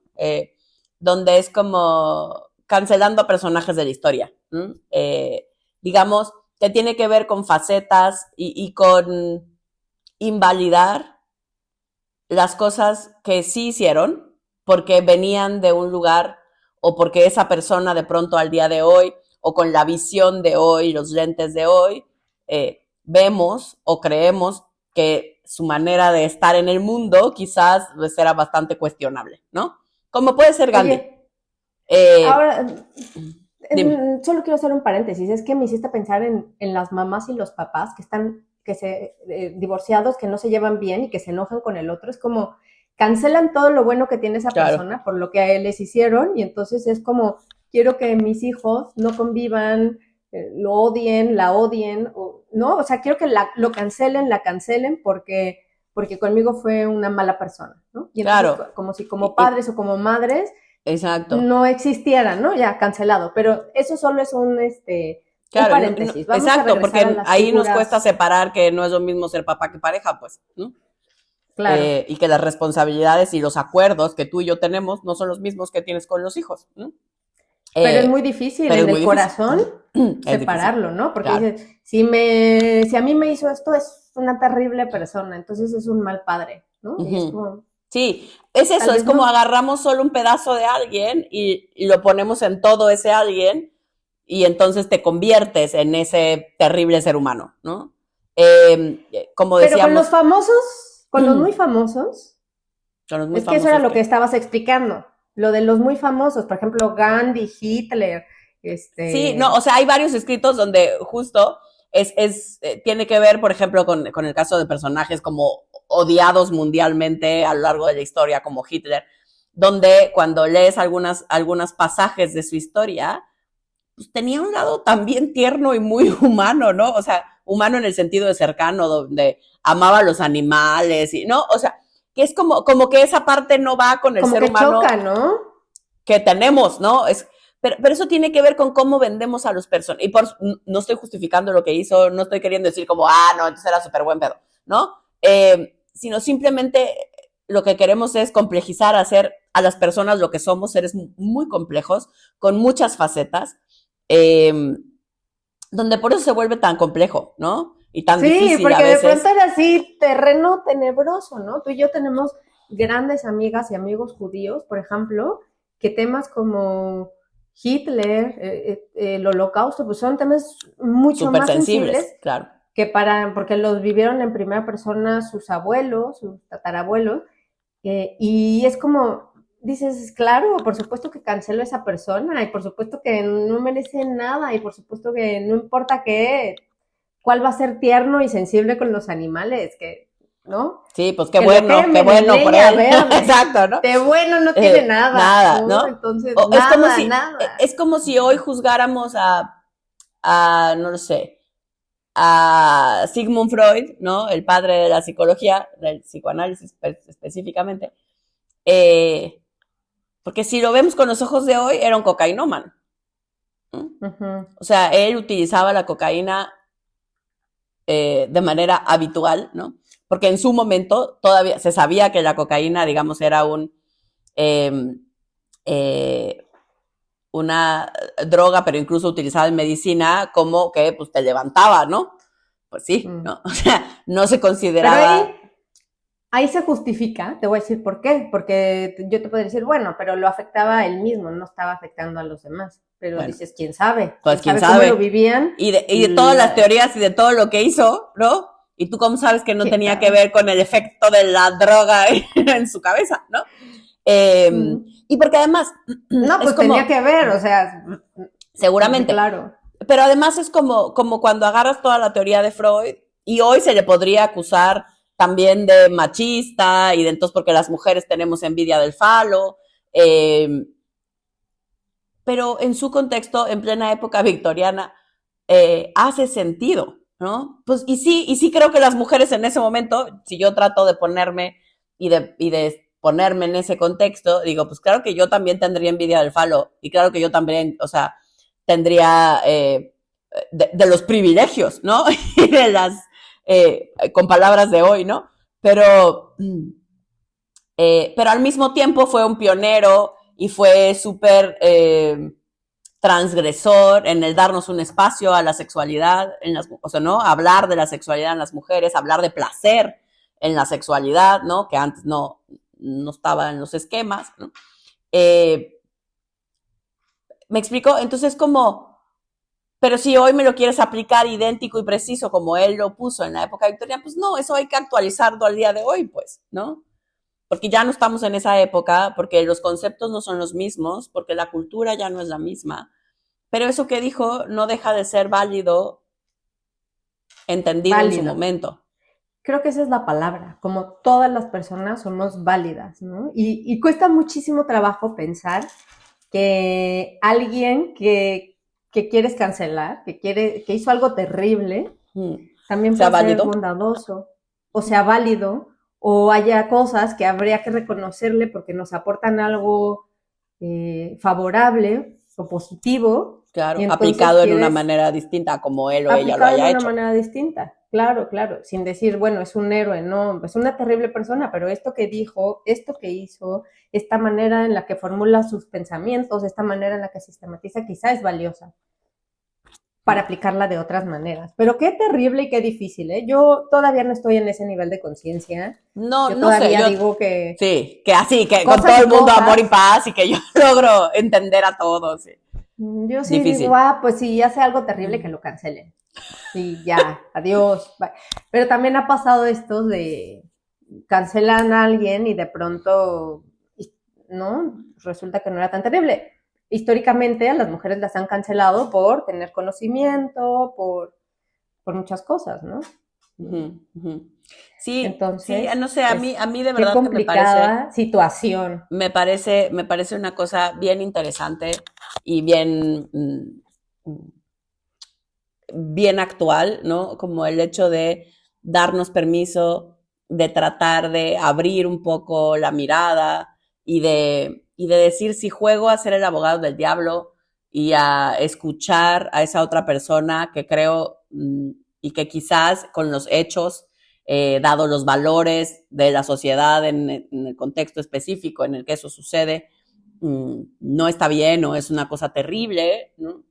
Donde es como cancelando a personajes de la historia, ¿no? Digamos, que tiene que ver con facetas y con invalidar las cosas que sí hicieron porque venían de un lugar o porque esa persona de pronto al día de hoy o con la visión de hoy, los lentes de hoy, vemos o creemos que su manera de estar en el mundo quizás pues, era bastante cuestionable, ¿no? Como puede ser Gandhi. Oye, Eh, ahora, Dime. solo quiero hacer un paréntesis, es que me hiciste pensar en las mamás y los papás que están divorciados, que no se llevan bien y que se enojan con el otro, es como cancelan todo lo bueno que tiene esa Claro, persona por lo que a él les hicieron y entonces es como quiero que mis hijos no convivan, lo odien, la odien, ¿no? O sea, quiero que lo cancelen, la cancelen porque conmigo fue una mala persona, ¿no? Y entonces claro. como si como Y, padres o como madres exacto. no existiera, ¿no? Ya cancelado, pero eso solo es un Claro, paréntesis. Vamos a exacto, regresar a porque las ahí nos cuesta figuras, separar que no es lo mismo ser papá que pareja, pues, ¿no? claro, Y que las responsabilidades y los acuerdos que tú y yo tenemos no son los mismos que tienes con los hijos, ¿no? pero es Eh, muy difícil pero es en muy el difícil. corazón Es difícil, separarlo, ¿no? Porque claro. dices, si a mí me hizo esto, es una terrible persona, entonces es un mal padre, ¿no? Y es Ujú. como, Sí, es tal eso, es vez como no. agarramos solo un pedazo de alguien y lo ponemos en todo ese alguien y entonces te conviertes en ese terrible ser humano, ¿no? Como Pero con los decíamos, famosos, con los muy son famosos, los muy es que eso era famosos lo que que estabas explicando, lo de los muy famosos, por ejemplo, Gandhi, Hitler, sí, no, o sea, hay varios escritos donde justo tiene que ver, por ejemplo, con el caso de personajes como odiados mundialmente a lo largo de la historia, como Hitler, donde cuando lees algunos pasajes de su historia, pues tenía un lado también tierno y muy humano, ¿no? O sea, humano en el sentido de cercano, donde amaba a los animales, y, ¿no? O sea, que es como que esa parte no va con el Como ser que humano choca, ¿no? que tenemos, ¿no? Pero eso tiene que ver con cómo vendemos a los personajes. No estoy justificando lo que hizo, no estoy queriendo decir como, no, entonces era súper buen pedo, ¿no? Sino simplemente lo que queremos es complejizar, hacer a las personas lo que somos, seres muy complejos, con muchas facetas, donde por eso se vuelve tan complejo, ¿no? Y tan Sí, difícil a porque de veces. pronto era así terreno tenebroso, ¿no? Tú y yo tenemos grandes amigas y amigos judíos, por ejemplo, que temas como Hitler, el holocausto, pues son temas mucho Súper más sensibles sensibles, claro. porque los vivieron en primera persona sus abuelos, sus tatarabuelos, y es como, dices, claro, por supuesto que cancelo a esa persona, y por supuesto que no merece nada, y por supuesto que no importa cuál va a ser tierno y sensible con los animales, ¿no? Sí, pues Que lo qué quemen en bueno por leña él. verde. Exacto, ¿no? De bueno no tiene nada, Nada, ¿no? ¿no? Entonces, O nada, nada. es como si hoy juzgáramos no lo sé, a Sigmund Freud, ¿no? El padre de la psicología, del psicoanálisis específicamente, porque si lo vemos con los ojos de hoy, era un cocainómano, ¿no? Uh-huh. O sea, él utilizaba la cocaína de manera habitual, ¿no? Porque en su momento todavía se sabía que la cocaína, digamos, era eh, eh, una droga, pero incluso utilizada en medicina, como que pues te levantaba, ¿no? Pues sí, Mm. ¿no? O sea, no se Pero consideraba. ahí se justifica, te voy a decir por qué, porque yo te puedo decir, bueno, pero lo afectaba a él mismo, no estaba afectando a los demás. Pero Bueno, dices, pues quién quién sabe cómo lo sabe. vivían. Y de todas las teorías y de todo lo que hizo, ¿no? Y tú cómo sabes que no Quién tenía que sabe. ver con el efecto de la droga en su cabeza, ¿no? Mm. Y porque además No, es pues tenía como, que ver, o sea, seguramente, claro. pero además es como cuando agarras toda la teoría de Freud y hoy se le podría acusar también de machista y de entonces porque las mujeres tenemos envidia del falo, pero en su contexto, en plena época victoriana, hace sentido, ¿no? Pues y sí creo que las mujeres en ese momento, si yo trato de ponerme y de ponerme en ese contexto, digo, pues claro que yo también tendría envidia del falo y claro que yo también, o sea, tendría de los privilegios, ¿no? Y de con palabras de hoy, ¿no? Pero, pero al mismo tiempo fue un pionero y fue súper transgresor en el darnos un espacio a la sexualidad, o sea, ¿no? Hablar de la sexualidad en las mujeres, hablar de placer en la sexualidad, ¿no? Que antes no estaba en los esquemas, ¿no? ¿Me explico? Entonces, como, pero si hoy me lo quieres aplicar idéntico y preciso como él lo puso en la época victoriana, pues no, eso hay que actualizarlo al día de hoy, pues, ¿no? Porque ya no estamos en esa época, porque los conceptos no son los mismos, porque la cultura ya no es la misma. Pero eso que dijo no deja de ser válido, entendido en su Válido. momento. Creo que esa es la palabra, como todas las personas somos válidas, ¿no? Y cuesta muchísimo trabajo pensar que alguien que quieres cancelar, que hizo algo terrible, también ¿Sea puede ser válido? bondadoso, o sea válido, o haya cosas que habría que reconocerle porque nos aportan algo favorable o positivo, y Claro, entonces aplicado en una quieres manera distinta a como él o ella lo aplicado de haya una hecho. manera distinta. Claro, claro, sin decir, bueno, es un héroe, no, es una terrible persona, pero esto que dijo, esto que hizo, esta manera en la que formula sus pensamientos, esta manera en la que sistematiza, quizá es valiosa para aplicarla de otras maneras. Pero qué terrible y qué difícil, ¿eh? Yo todavía no estoy en ese nivel de conciencia. No, Yo no sé, todavía yo digo que sí, que así, que con todo cosas el y mundo amor y cosas. paz y que yo logro entender a todos. Sí. Yo sí digo, Difícil. pues si hace algo terrible, que lo cancelen. Y ya, adiós. Bye. Pero también ha pasado esto de cancelan a alguien y de pronto, ¿no? Resulta que no era tan terrible. Históricamente a las mujeres las han cancelado por tener conocimiento, por muchas cosas, ¿no? Ujú, ujú. Sí, sí, Entonces, no sé, a mí de qué verdad que complicada situación. me parece una cosa bien interesante y bien, bien actual, ¿no? Como el hecho de darnos permiso, de tratar de abrir un poco la mirada y de decir si juego a ser el abogado del diablo y a escuchar a esa otra persona que creo y que quizás con los hechos, dado los valores de la sociedad en el contexto específico en el que eso sucede, no está bien o es una cosa terrible, ¿no?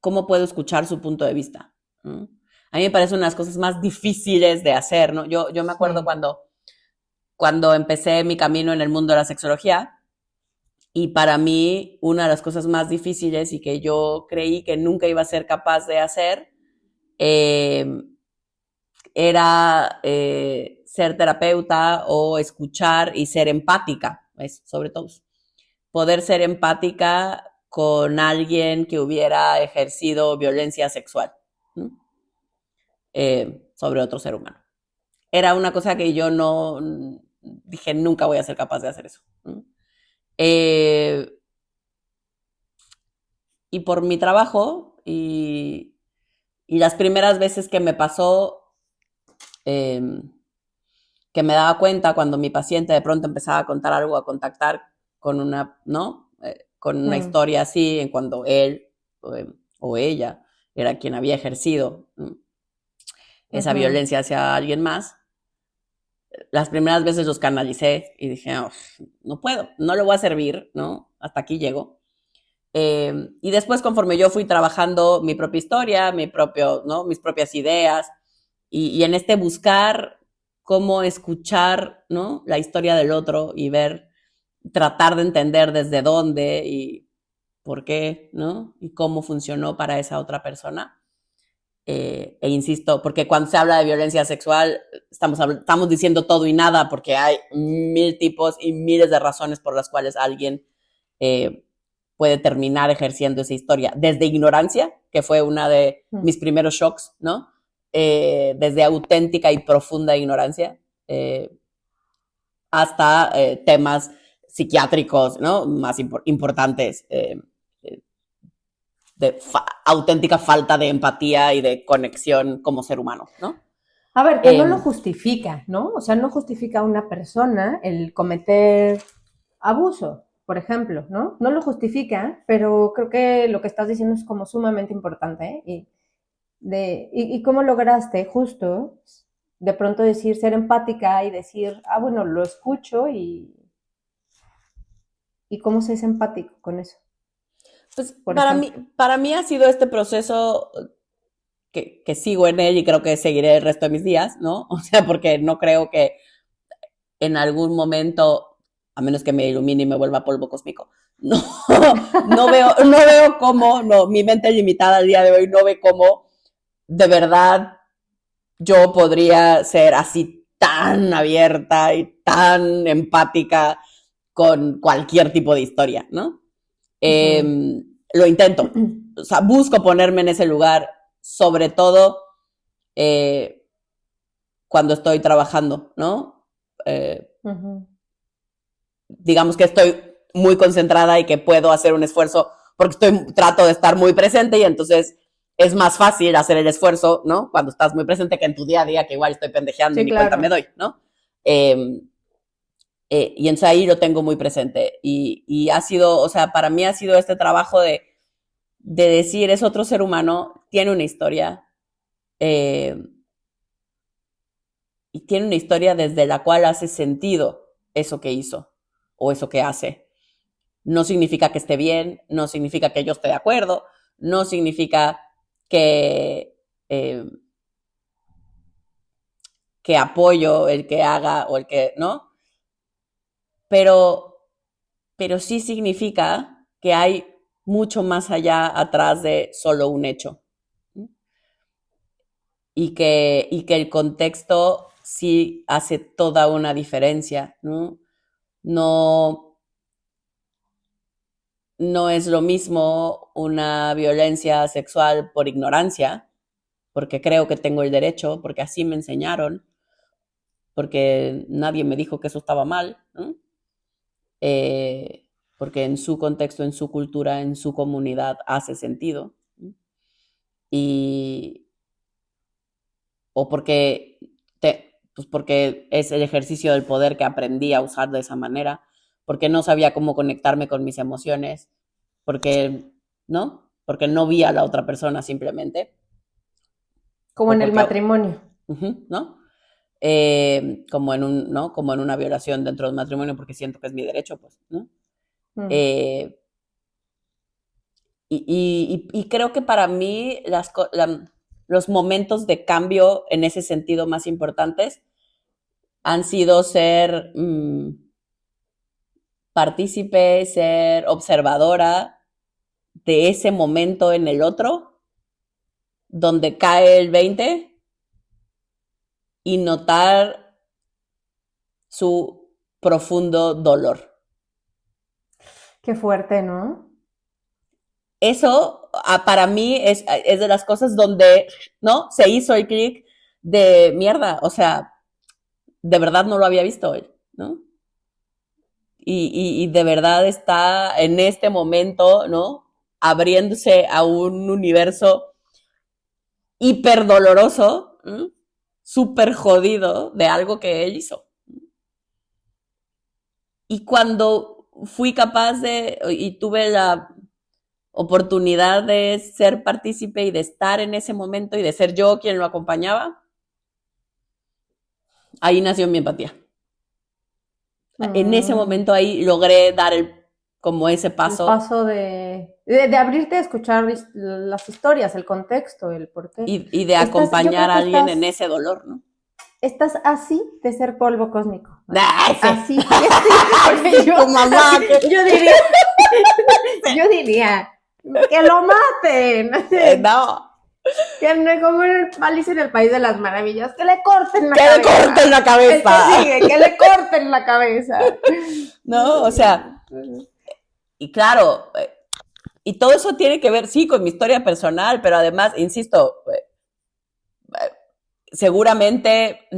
¿Cómo puedo escuchar su punto de vista? ¿No? A mí me parece una de las cosas más difíciles de hacer, ¿no? Yo me acuerdo Sí. cuando empecé mi camino en el mundo de la sexología y para mí una de las cosas más difíciles y que yo creí que nunca iba a ser capaz de hacer eh, era ser terapeuta o escuchar y ser empática, ¿ves? Sobre todo. Poder ser empática con alguien que hubiera ejercido violencia sexual, ¿no? Sobre otro ser humano. Era una cosa que yo no dije, nunca voy a ser capaz de hacer eso, ¿no? Eh, y por mi trabajo y las primeras veces que me pasó, eh, que me daba cuenta cuando mi paciente de pronto empezaba a contar algo, a contactar con una, ¿no? Con una Mm, historia así, en cuando él o ella era quien había ejercido, ¿no? Esa ujú. violencia hacia alguien más. Las primeras veces los canalicé y dije, oh, no puedo, no le voy a servir, ¿no? Hasta aquí llego. Y después, conforme yo fui trabajando mi propia historia, ¿no? Mis propias ideas, y en este buscar cómo escuchar, ¿no? La historia del otro y ver, tratar de entender desde dónde y por qué, ¿no? Y cómo funcionó para esa otra persona. E insisto, porque cuando se habla de violencia sexual, estamos diciendo todo y nada, porque hay mil tipos y miles de razones por las cuales alguien eh, puede terminar ejerciendo esa historia. Desde ignorancia, que fue una de Mm. mis primeros shocks, ¿no? Desde auténtica y profunda ignorancia, hasta temas psiquiátricos, ¿no? Más importantes. De auténtica falta de empatía y de conexión como ser humano, ¿no? A ver, que no lo Eh, justifica, ¿no? O sea, no justifica a una persona el cometer abuso, por ejemplo, ¿no? No lo justifica, pero creo que lo que estás diciendo es como sumamente importante, ¿eh? Y cómo lograste justo de pronto decir, ser empática y decir, ah, bueno, lo escucho y cómo se es empático con eso, pues por ejemplo. para mí ha sido este proceso que sigo en él y creo que seguiré el resto de mis días, ¿no? O sea, porque no creo que en algún momento, a menos que me ilumine y me vuelva polvo cósmico, no, no veo cómo, no, mi mente limitada al día de hoy no ve cómo de verdad yo podría ser así tan abierta y tan empática con cualquier tipo de historia, ¿no? Uh -huh. Lo intento, o sea, busco ponerme en ese lugar, sobre todo eh, cuando estoy trabajando, ¿no? Uh -huh. Digamos que estoy muy concentrada y que puedo hacer un esfuerzo porque trato de estar muy presente y entonces es más fácil hacer el esfuerzo, ¿no? Cuando estás muy presente que en tu día a día, que igual estoy pendejeando y Sí, ni cuenta claro. me doy, ¿no? Eh, y entonces ahí lo tengo muy presente. Y ha sido, o sea, para mí ha sido este trabajo de decir, es otro ser humano, tiene una historia, eh, y tiene una historia desde la cual hace sentido eso que hizo o eso que hace. No significa que esté bien, no significa que yo esté de acuerdo, no significa que, eh, que apoyo el que haga o el que, ¿no? Pero, pero sí significa que hay mucho más allá atrás de solo un hecho. ¿No? Y que el contexto sí hace toda una diferencia, ¿no? No, no es lo mismo una violencia sexual por ignorancia, porque creo que tengo el derecho, porque así me enseñaron, porque nadie me dijo que eso estaba mal, ¿no? Porque en su contexto, en su cultura, en su comunidad hace sentido, ¿no? Y, o porque, pues porque es el ejercicio del poder que aprendí a usar de esa manera, porque no sabía cómo conectarme con mis emociones, porque, ¿no? Porque no vi a la otra persona simplemente, Como o en el porque, matrimonio. ¿no? Como en un, ¿no? Como en una violación dentro del matrimonio, porque siento que es mi derecho, pues, ¿no? Mm. Eh, y creo que para mí los momentos de cambio en ese sentido más importantes han sido ser partícipe, ser observadora de ese momento en el otro, donde cae el 20 y notar su profundo dolor. Qué fuerte, ¿no? Eso para mí es de las cosas donde, ¿no? Se hizo el clic de mierda, o sea, de verdad no lo había visto él, ¿no? Y de verdad está en este momento, ¿no? Abriéndose a un universo hiper doloroso, ¿no? Súper jodido de algo que él hizo. Y cuando fui capaz y tuve la oportunidad de ser partícipe y de estar en ese momento y de ser yo quien lo acompañaba, ahí nació mi empatía. En ese Mm. momento ahí logré dar como ese El paso paso de abrirte a escuchar las historias, el contexto, el porqué. y de Yo acompañar creo a que alguien en ese dolor, ¿no? estás así de ser polvo cósmico. ¡Ah, ese! Así, sí, porque Tu mamá, así, yo diría, que lo maten, no, que no como en Alicia en el País de las Maravillas, que le corten la que le cabeza. corten la El cabeza. que sigue, que le corten la cabeza. No, o sea, y claro, y todo eso tiene que ver, sí, con mi historia personal, pero además, insisto, seguramente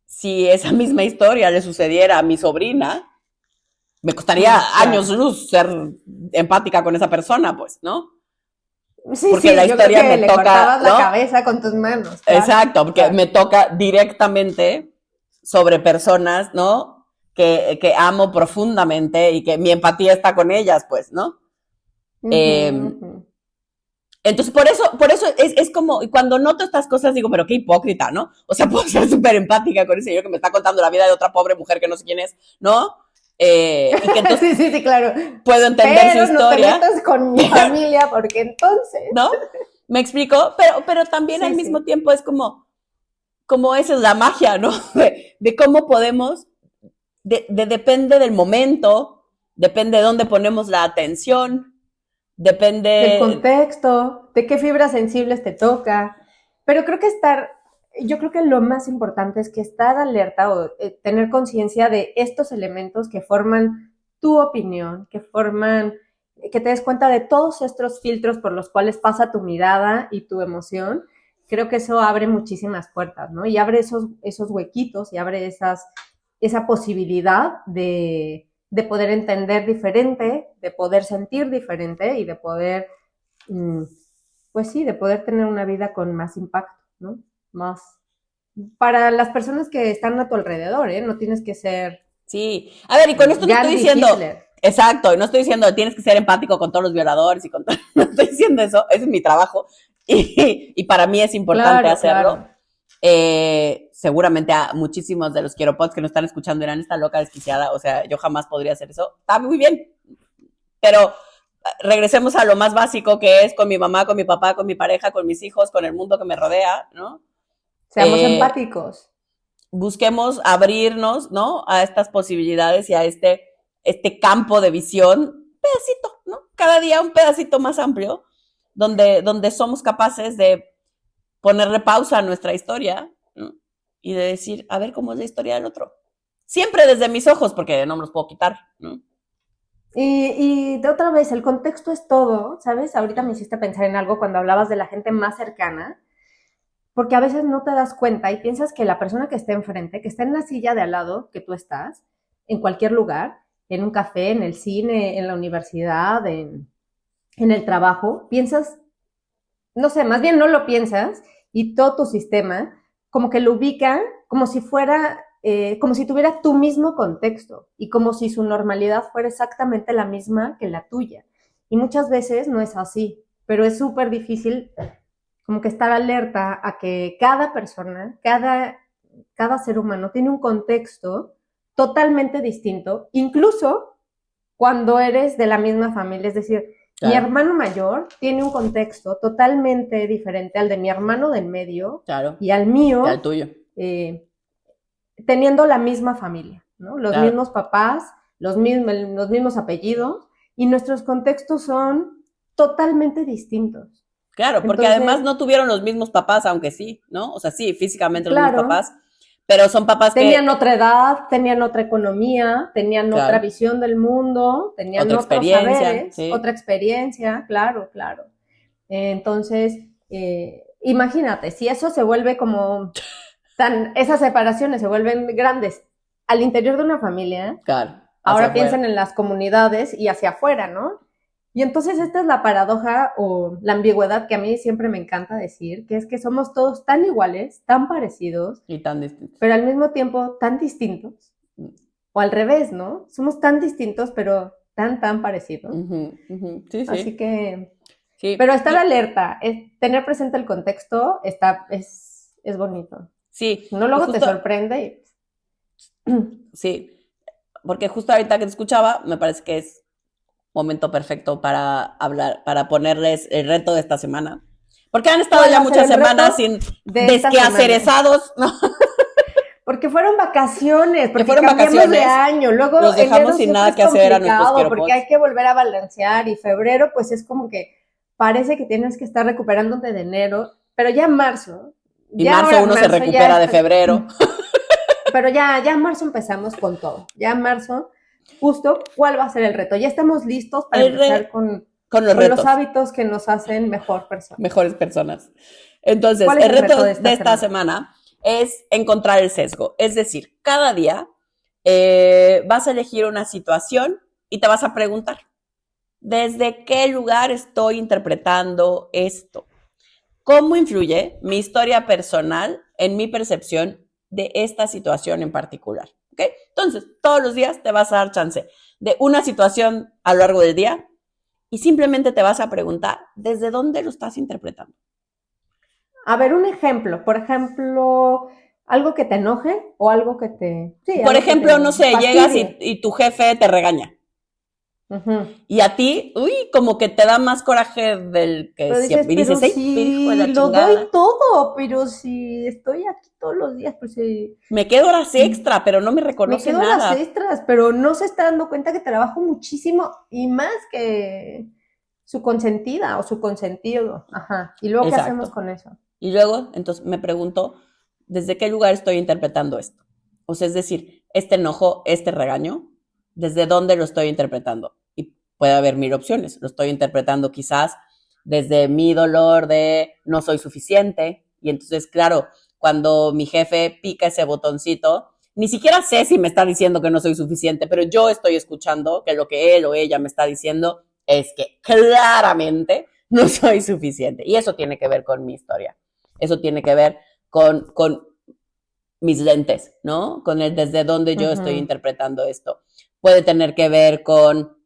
si esa misma historia le sucediera a mi sobrina, me costaría años Claro. luz ser empática con esa persona, pues, ¿no? Sí, Porque la sí, yo creo historia que me le toca, cortabas la ¿no? cabeza con tus manos. Claro, Exacto, porque claro. me toca directamente sobre personas, ¿no? Que amo profundamente y que mi empatía está con ellas, pues, ¿no? Ujú, Eh, ujú. entonces, por eso es como, cuando noto estas cosas, digo, pero qué hipócrita, ¿no? O sea, puedo ser súper empática con ese señor que me está contando la vida de otra pobre mujer que no sé quién es, ¿no? Y que entonces Sí, sí, sí, claro. puedo entender su Pero no te historia, metas con mi familia porque entonces. ¿no? ¿Me explico? Pero también al Sí, mismo sí. tiempo es como esa es la magia, ¿no? De cómo podemos, depende del momento, depende de dónde ponemos la atención, Del depende, contexto, de qué fibras sensibles te toca. Pero creo que yo creo que lo más importante es que estar alerta o tener conciencia de estos elementos que forman tu opinión, que te des cuenta de todos estos filtros por los cuales pasa tu mirada y tu emoción. Creo que eso abre muchísimas puertas, ¿no? Y abre esos huequitos y abre esa posibilidad de poder entender diferente, de poder sentir diferente y de poder, pues sí, de poder tener una vida con más impacto, ¿no? Más para las personas que están a tu alrededor, ¿eh? No tienes que ser sí. A ver, y con esto no estoy Gandhi, diciendo, Hitler. exacto, no estoy diciendo tienes que ser empático con todos los violadores y con todo, no estoy diciendo eso, ese es mi trabajo y para mí es importante Claro, hacerlo. claro. Seguramente a muchísimos de los quiropods que nos están escuchando dirán, esta loca desquiciada, o sea, yo jamás podría hacer eso. Está muy bien, pero regresemos a lo más básico que es con mi mamá, con mi papá, con mi pareja, con mis hijos, con el mundo que me rodea, ¿no? Seamos empáticos. Busquemos abrirnos, ¿no? A estas posibilidades y a este campo de visión, pedacito, ¿no? Cada día un pedacito más amplio, donde somos capaces de ponerle pausa a nuestra historia, ¿no? Y de decir, a ver cómo es la historia del otro. Siempre desde mis ojos, porque no me los puedo quitar, ¿no? Y de otra vez, el contexto es todo, ¿sabes? Ahorita me hiciste pensar en algo cuando hablabas de la gente más cercana, porque a veces no te das cuenta y piensas que la persona que está enfrente, que está en la silla de al lado que tú estás, en cualquier lugar, en un café, en el cine, en la universidad, en el trabajo, piensas, no sé, más bien no lo piensas y todo tu sistema como que lo ubica como si fuera, como si tuviera tu mismo contexto y como si su normalidad fuera exactamente la misma que la tuya. Y muchas veces no es así, pero es súper difícil como que estar alerta a que cada persona, cada ser humano tiene un contexto totalmente distinto, incluso cuando eres de la misma familia. Es decir, mi Claro, hermano mayor tiene un contexto totalmente diferente al de mi hermano del medio claro, y al y al mío, tuyo, eh, teniendo la misma familia, ¿no? Los claro. mismos papás, los mismos apellidos, y nuestros contextos son totalmente distintos. Claro, porque además Entonces, no tuvieron los mismos papás, aunque sí, ¿no? O sea, sí, físicamente los mismos claro, papás, pero son papás tenían que, otra edad, tenían otra economía, tenían otra claro, visión del mundo, tenían otra otros experiencia, saberes, otra sí, experiencia, claro, claro. Entonces, imagínate, si eso se vuelve como esas separaciones se vuelven grandes al interior de una familia, claro, hacia ahora afuera. piensen en las comunidades y hacia afuera, ¿no? Y entonces esta es la paradoja o la ambigüedad que a mí siempre me encanta decir, que es que somos todos tan iguales, tan parecidos, Y tan distintos. pero al mismo tiempo tan distintos. O al revés, ¿no? Somos tan distintos, pero tan parecidos. Ujú, ujú. Sí, Así sí, que, sí, pero estar alerta, tener presente el contexto, es bonito. sí, No y luego te justo, sorprende. sí, porque justo ahorita que te escuchaba, me parece que es momento perfecto para hablar, para ponerles el reto de esta semana. Porque han estado ¿Cuál ya va a ser muchas el semanas reto sin de esta semana? desquehacerezados, ¿no? Porque fueron vacaciones, Que porque fueron cambiamos de vacaciones, año. Luego los dejamos enero sin siempre nada es que hacer a nuestros complicado porque quiropods. hay que volver a balancear y febrero pues es como que parece que tienes que estar recuperándote de enero, pero ya en marzo, Y ya marzo ahora uno se marzo ya recupera de está, febrero. pero ya en marzo empezamos con todo. Ya en marzo, justo, ¿cuál va a ser el reto? Ya estamos listos para empezar Con los con los retos, hábitos que nos hacen mejor persona. mejores personas. Entonces, ¿Cuál es el el reto reto de de esta esta semana? semana es encontrar el sesgo. Es decir, cada día vas a elegir una situación y te vas a preguntar, ¿desde qué lugar estoy interpretando esto? ¿Cómo influye mi historia personal en mi percepción de esta situación en particular? ¿Okay? Entonces, todos los días te vas a dar chance de una situación a lo largo del día y simplemente te vas a preguntar desde dónde lo estás interpretando. A ver, un ejemplo. Por ejemplo, algo que te enoje o algo que te, sí, Por algo que ejemplo, no te sé, llegas fastidie. y tu jefe te regaña. Ujú. Y a ti, uy, como que te da más coraje del que Pero dices, siempre. Y pero dices, ¡ay, me dijo de si la lo doy chingada! todo, pero si estoy aquí todos los días, pues sí, Me quedo horas extra, pero no me me reconoce quedo a las nada. extras, pero no se está dando cuenta que trabajo muchísimo y más que su consentida o su consentido. Ajá. ¿Y luego qué hacemos Exacto. con eso? Y luego, entonces me pregunto, ¿desde qué lugar estoy interpretando esto? O sea, es decir, este enojo, este regaño, ¿desde dónde lo estoy interpretando? Y puede haber mil opciones. Lo estoy interpretando quizás desde mi dolor de no soy suficiente. Y entonces, claro, cuando mi jefe pica ese botoncito, ni siquiera sé si me está diciendo que no soy suficiente, pero yo estoy escuchando que lo que él o ella me está diciendo es que claramente no soy suficiente. Y eso tiene que ver con mi historia. Eso tiene que ver con mis lentes, ¿no? Con el desde dónde yo estoy Ujú. interpretando esto. Puede tener que ver con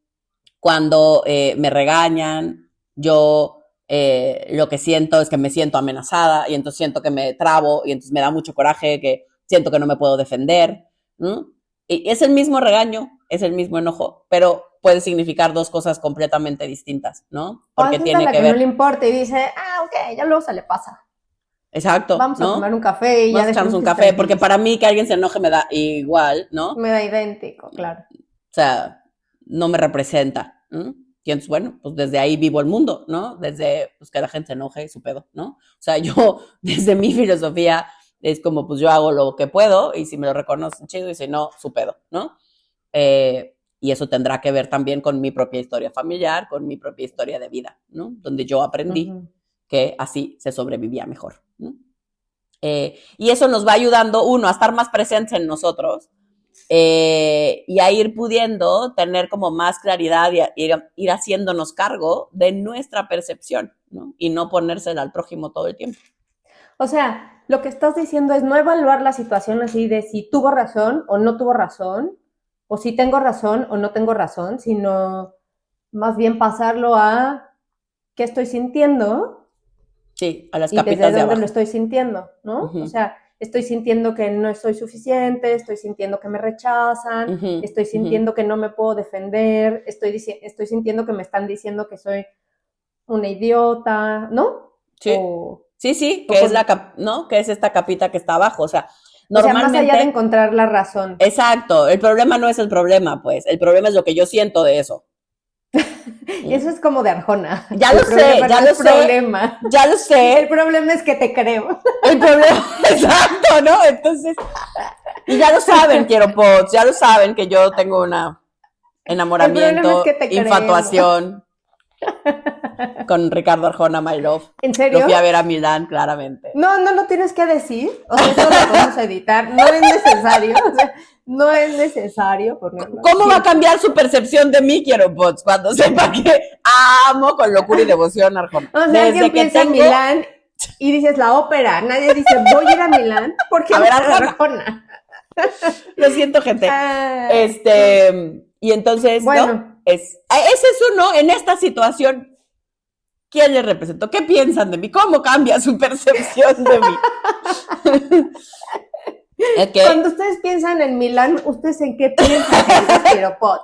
cuando me regañan, yo lo que siento es que me siento amenazada y entonces siento que me trabo y entonces me da mucho coraje, que siento que no me puedo defender. ¿No? Y es el mismo regaño, es el mismo enojo, pero puede significar dos cosas completamente distintas, ¿no? O Porque hay gente a tiene la que que no le ver, importa y dice, ah, ok, ya luego se le pasa. exacto, Vamos a tomar ¿no? un café y ya Vamos a echarnos dejemos un que se café, porque tranquilice. para mí que alguien se enoje me da igual, ¿no? Me da idéntico, claro. O sea, no me representa. ¿No? Y entonces, bueno, pues desde ahí vivo el mundo, ¿no? Desde pues, que la gente se enoje, su pedo, ¿no? O sea, yo, desde mi filosofía, es como, pues yo hago lo que puedo y si me lo reconocen, chido, y si no, su pedo, ¿no? Y eso tendrá que ver también con mi propia historia familiar, con mi propia historia de vida, ¿no? Donde yo aprendí que así se sobrevivía mejor, ¿no? Y eso nos va ayudando, uno, a estar más presentes en nosotros y a ir pudiendo tener como más claridad y ir haciéndonos cargo de nuestra percepción, ¿no? Y no ponérsela al prójimo todo el tiempo. O sea, lo que estás diciendo es no evaluar la situación así de si tuvo razón o no tuvo razón, o si tengo razón o no tengo razón, sino más bien pasarlo a qué estoy sintiendo. Sí, a las y capitas desde de dónde abajo. lo estoy sintiendo, ¿no? O sea, estoy sintiendo que no soy suficiente, estoy sintiendo que me rechazan, estoy sintiendo que no me puedo defender, estoy sintiendo que me están diciendo que soy una idiota, ¿no? Sí. Sí, que es ¿no? Que es esta capita que está abajo, o sea, normalmente... O sea, más allá de encontrar la razón. Exacto, el problema no es el problema, pues, el problema es lo que yo siento de eso. Eso es como de Arjona. Ya lo sé, ya lo sé. Ya lo sé. El problema es que te creo. El problema, exacto, ¿no? Entonces, y ya lo saben, quiero pods, ya lo saben que yo tengo una enamoramiento, infatuación con Ricardo Arjona, my love. ¿En serio? Lo fui a ver a Milán, claramente. No lo tienes que decir. O sea, esto lo podemos editar. No es necesario. O sea, no es necesario ponerlo. ¿Cómo va a cambiar su percepción de mí, quiero pods, cuando sepa que amo con locura y devoción a Arjona? O sea, alguien piensa en Milán y dices la ópera. Nadie dice, voy a ir a Milán porque a ver Arjona. Lo siento, gente. Y entonces, bueno. ¿no? Es eso, ¿no? En esta situación, ¿quién le representó? ¿Qué piensan de mí? ¿Cómo cambia su percepción de mí? Okay. Cuando ustedes piensan en Milán, ¿ustedes en qué piensan? En Quiropot,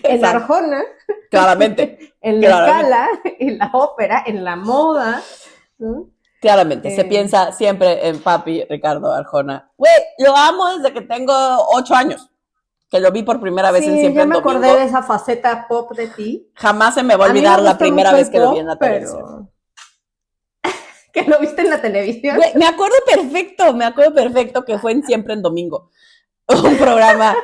en Arjona, claramente, en la Scala, en la ópera, en la moda. ¿No? Claramente, se piensa siempre en papi Ricardo Arjona. Güey, lo amo desde que tengo 8 años, que lo vi por primera vez en Siempre en Domingo. Sí, ya me acordé de esa faceta pop de ti. Jamás se me va a olvidar la primera vez que lo vi en la televisión. ¿Que lo viste en la televisión? Güey, me acuerdo perfecto que fue en Siempre en Domingo. Un programa.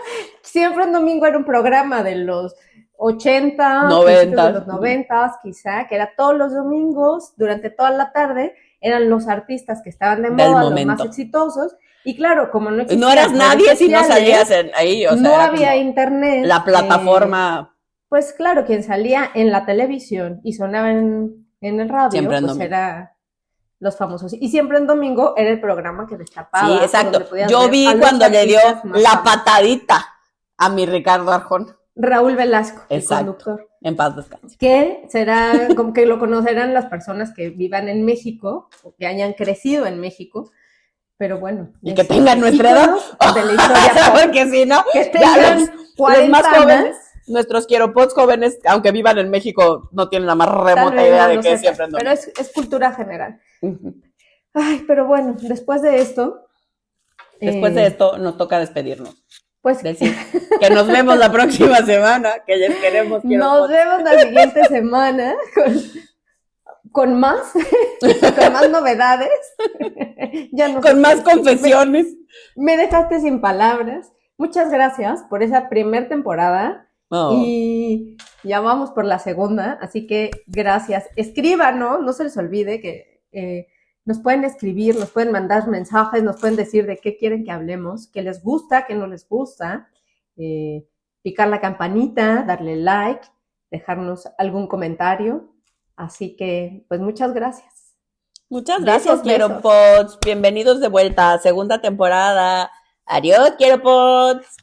Siempre en Domingo era un programa de los 80, 90, de los 90, quizá, que era todos los domingos, durante toda la tarde, eran los artistas que estaban de moda, los más exitosos. Y claro, como no existía, no eras nadie si no salías ahí, o sea, no había internet. La plataforma. Pues claro, quien salía en la televisión y sonaba en el radio, pues era los famosos. Y Siempre en Domingo era el programa que destapaba. Sí, exacto. Yo vi cuando le dio la patadita a mi Ricardo Arjona. Raúl Velasco, el conductor. En paz descanse. Que será, como que lo conocerán las personas que vivan en México, o que hayan crecido en México, pero bueno. Y que tengan nuestra edad. De la historia. Porque si no, que tengan los más jóvenes, nuestros quiero-pods jóvenes, aunque vivan en México, no tienen la más remota idea de que Siempre en Domingo. Pero es cultura general. Ay, pero bueno, después de esto nos toca despedirnos. Pues decir que nos vemos la próxima semana, que les queremos. Nos vemos la siguiente semana con más novedades. Ya no con más confesiones. Me dejaste sin palabras. Muchas gracias por esa primera temporada. Y ya vamos por la segunda, así que gracias. Escriban, no se les olvide que nos pueden escribir, nos pueden mandar mensajes, nos pueden decir de qué quieren que hablemos, qué les gusta, qué no les gusta, picar la campanita, darle like, dejarnos algún comentario. Así que, pues muchas gracias. Muchas gracias, Quiero Pods. Bienvenidos de vuelta, segunda temporada. Adiós, Quiero Pods.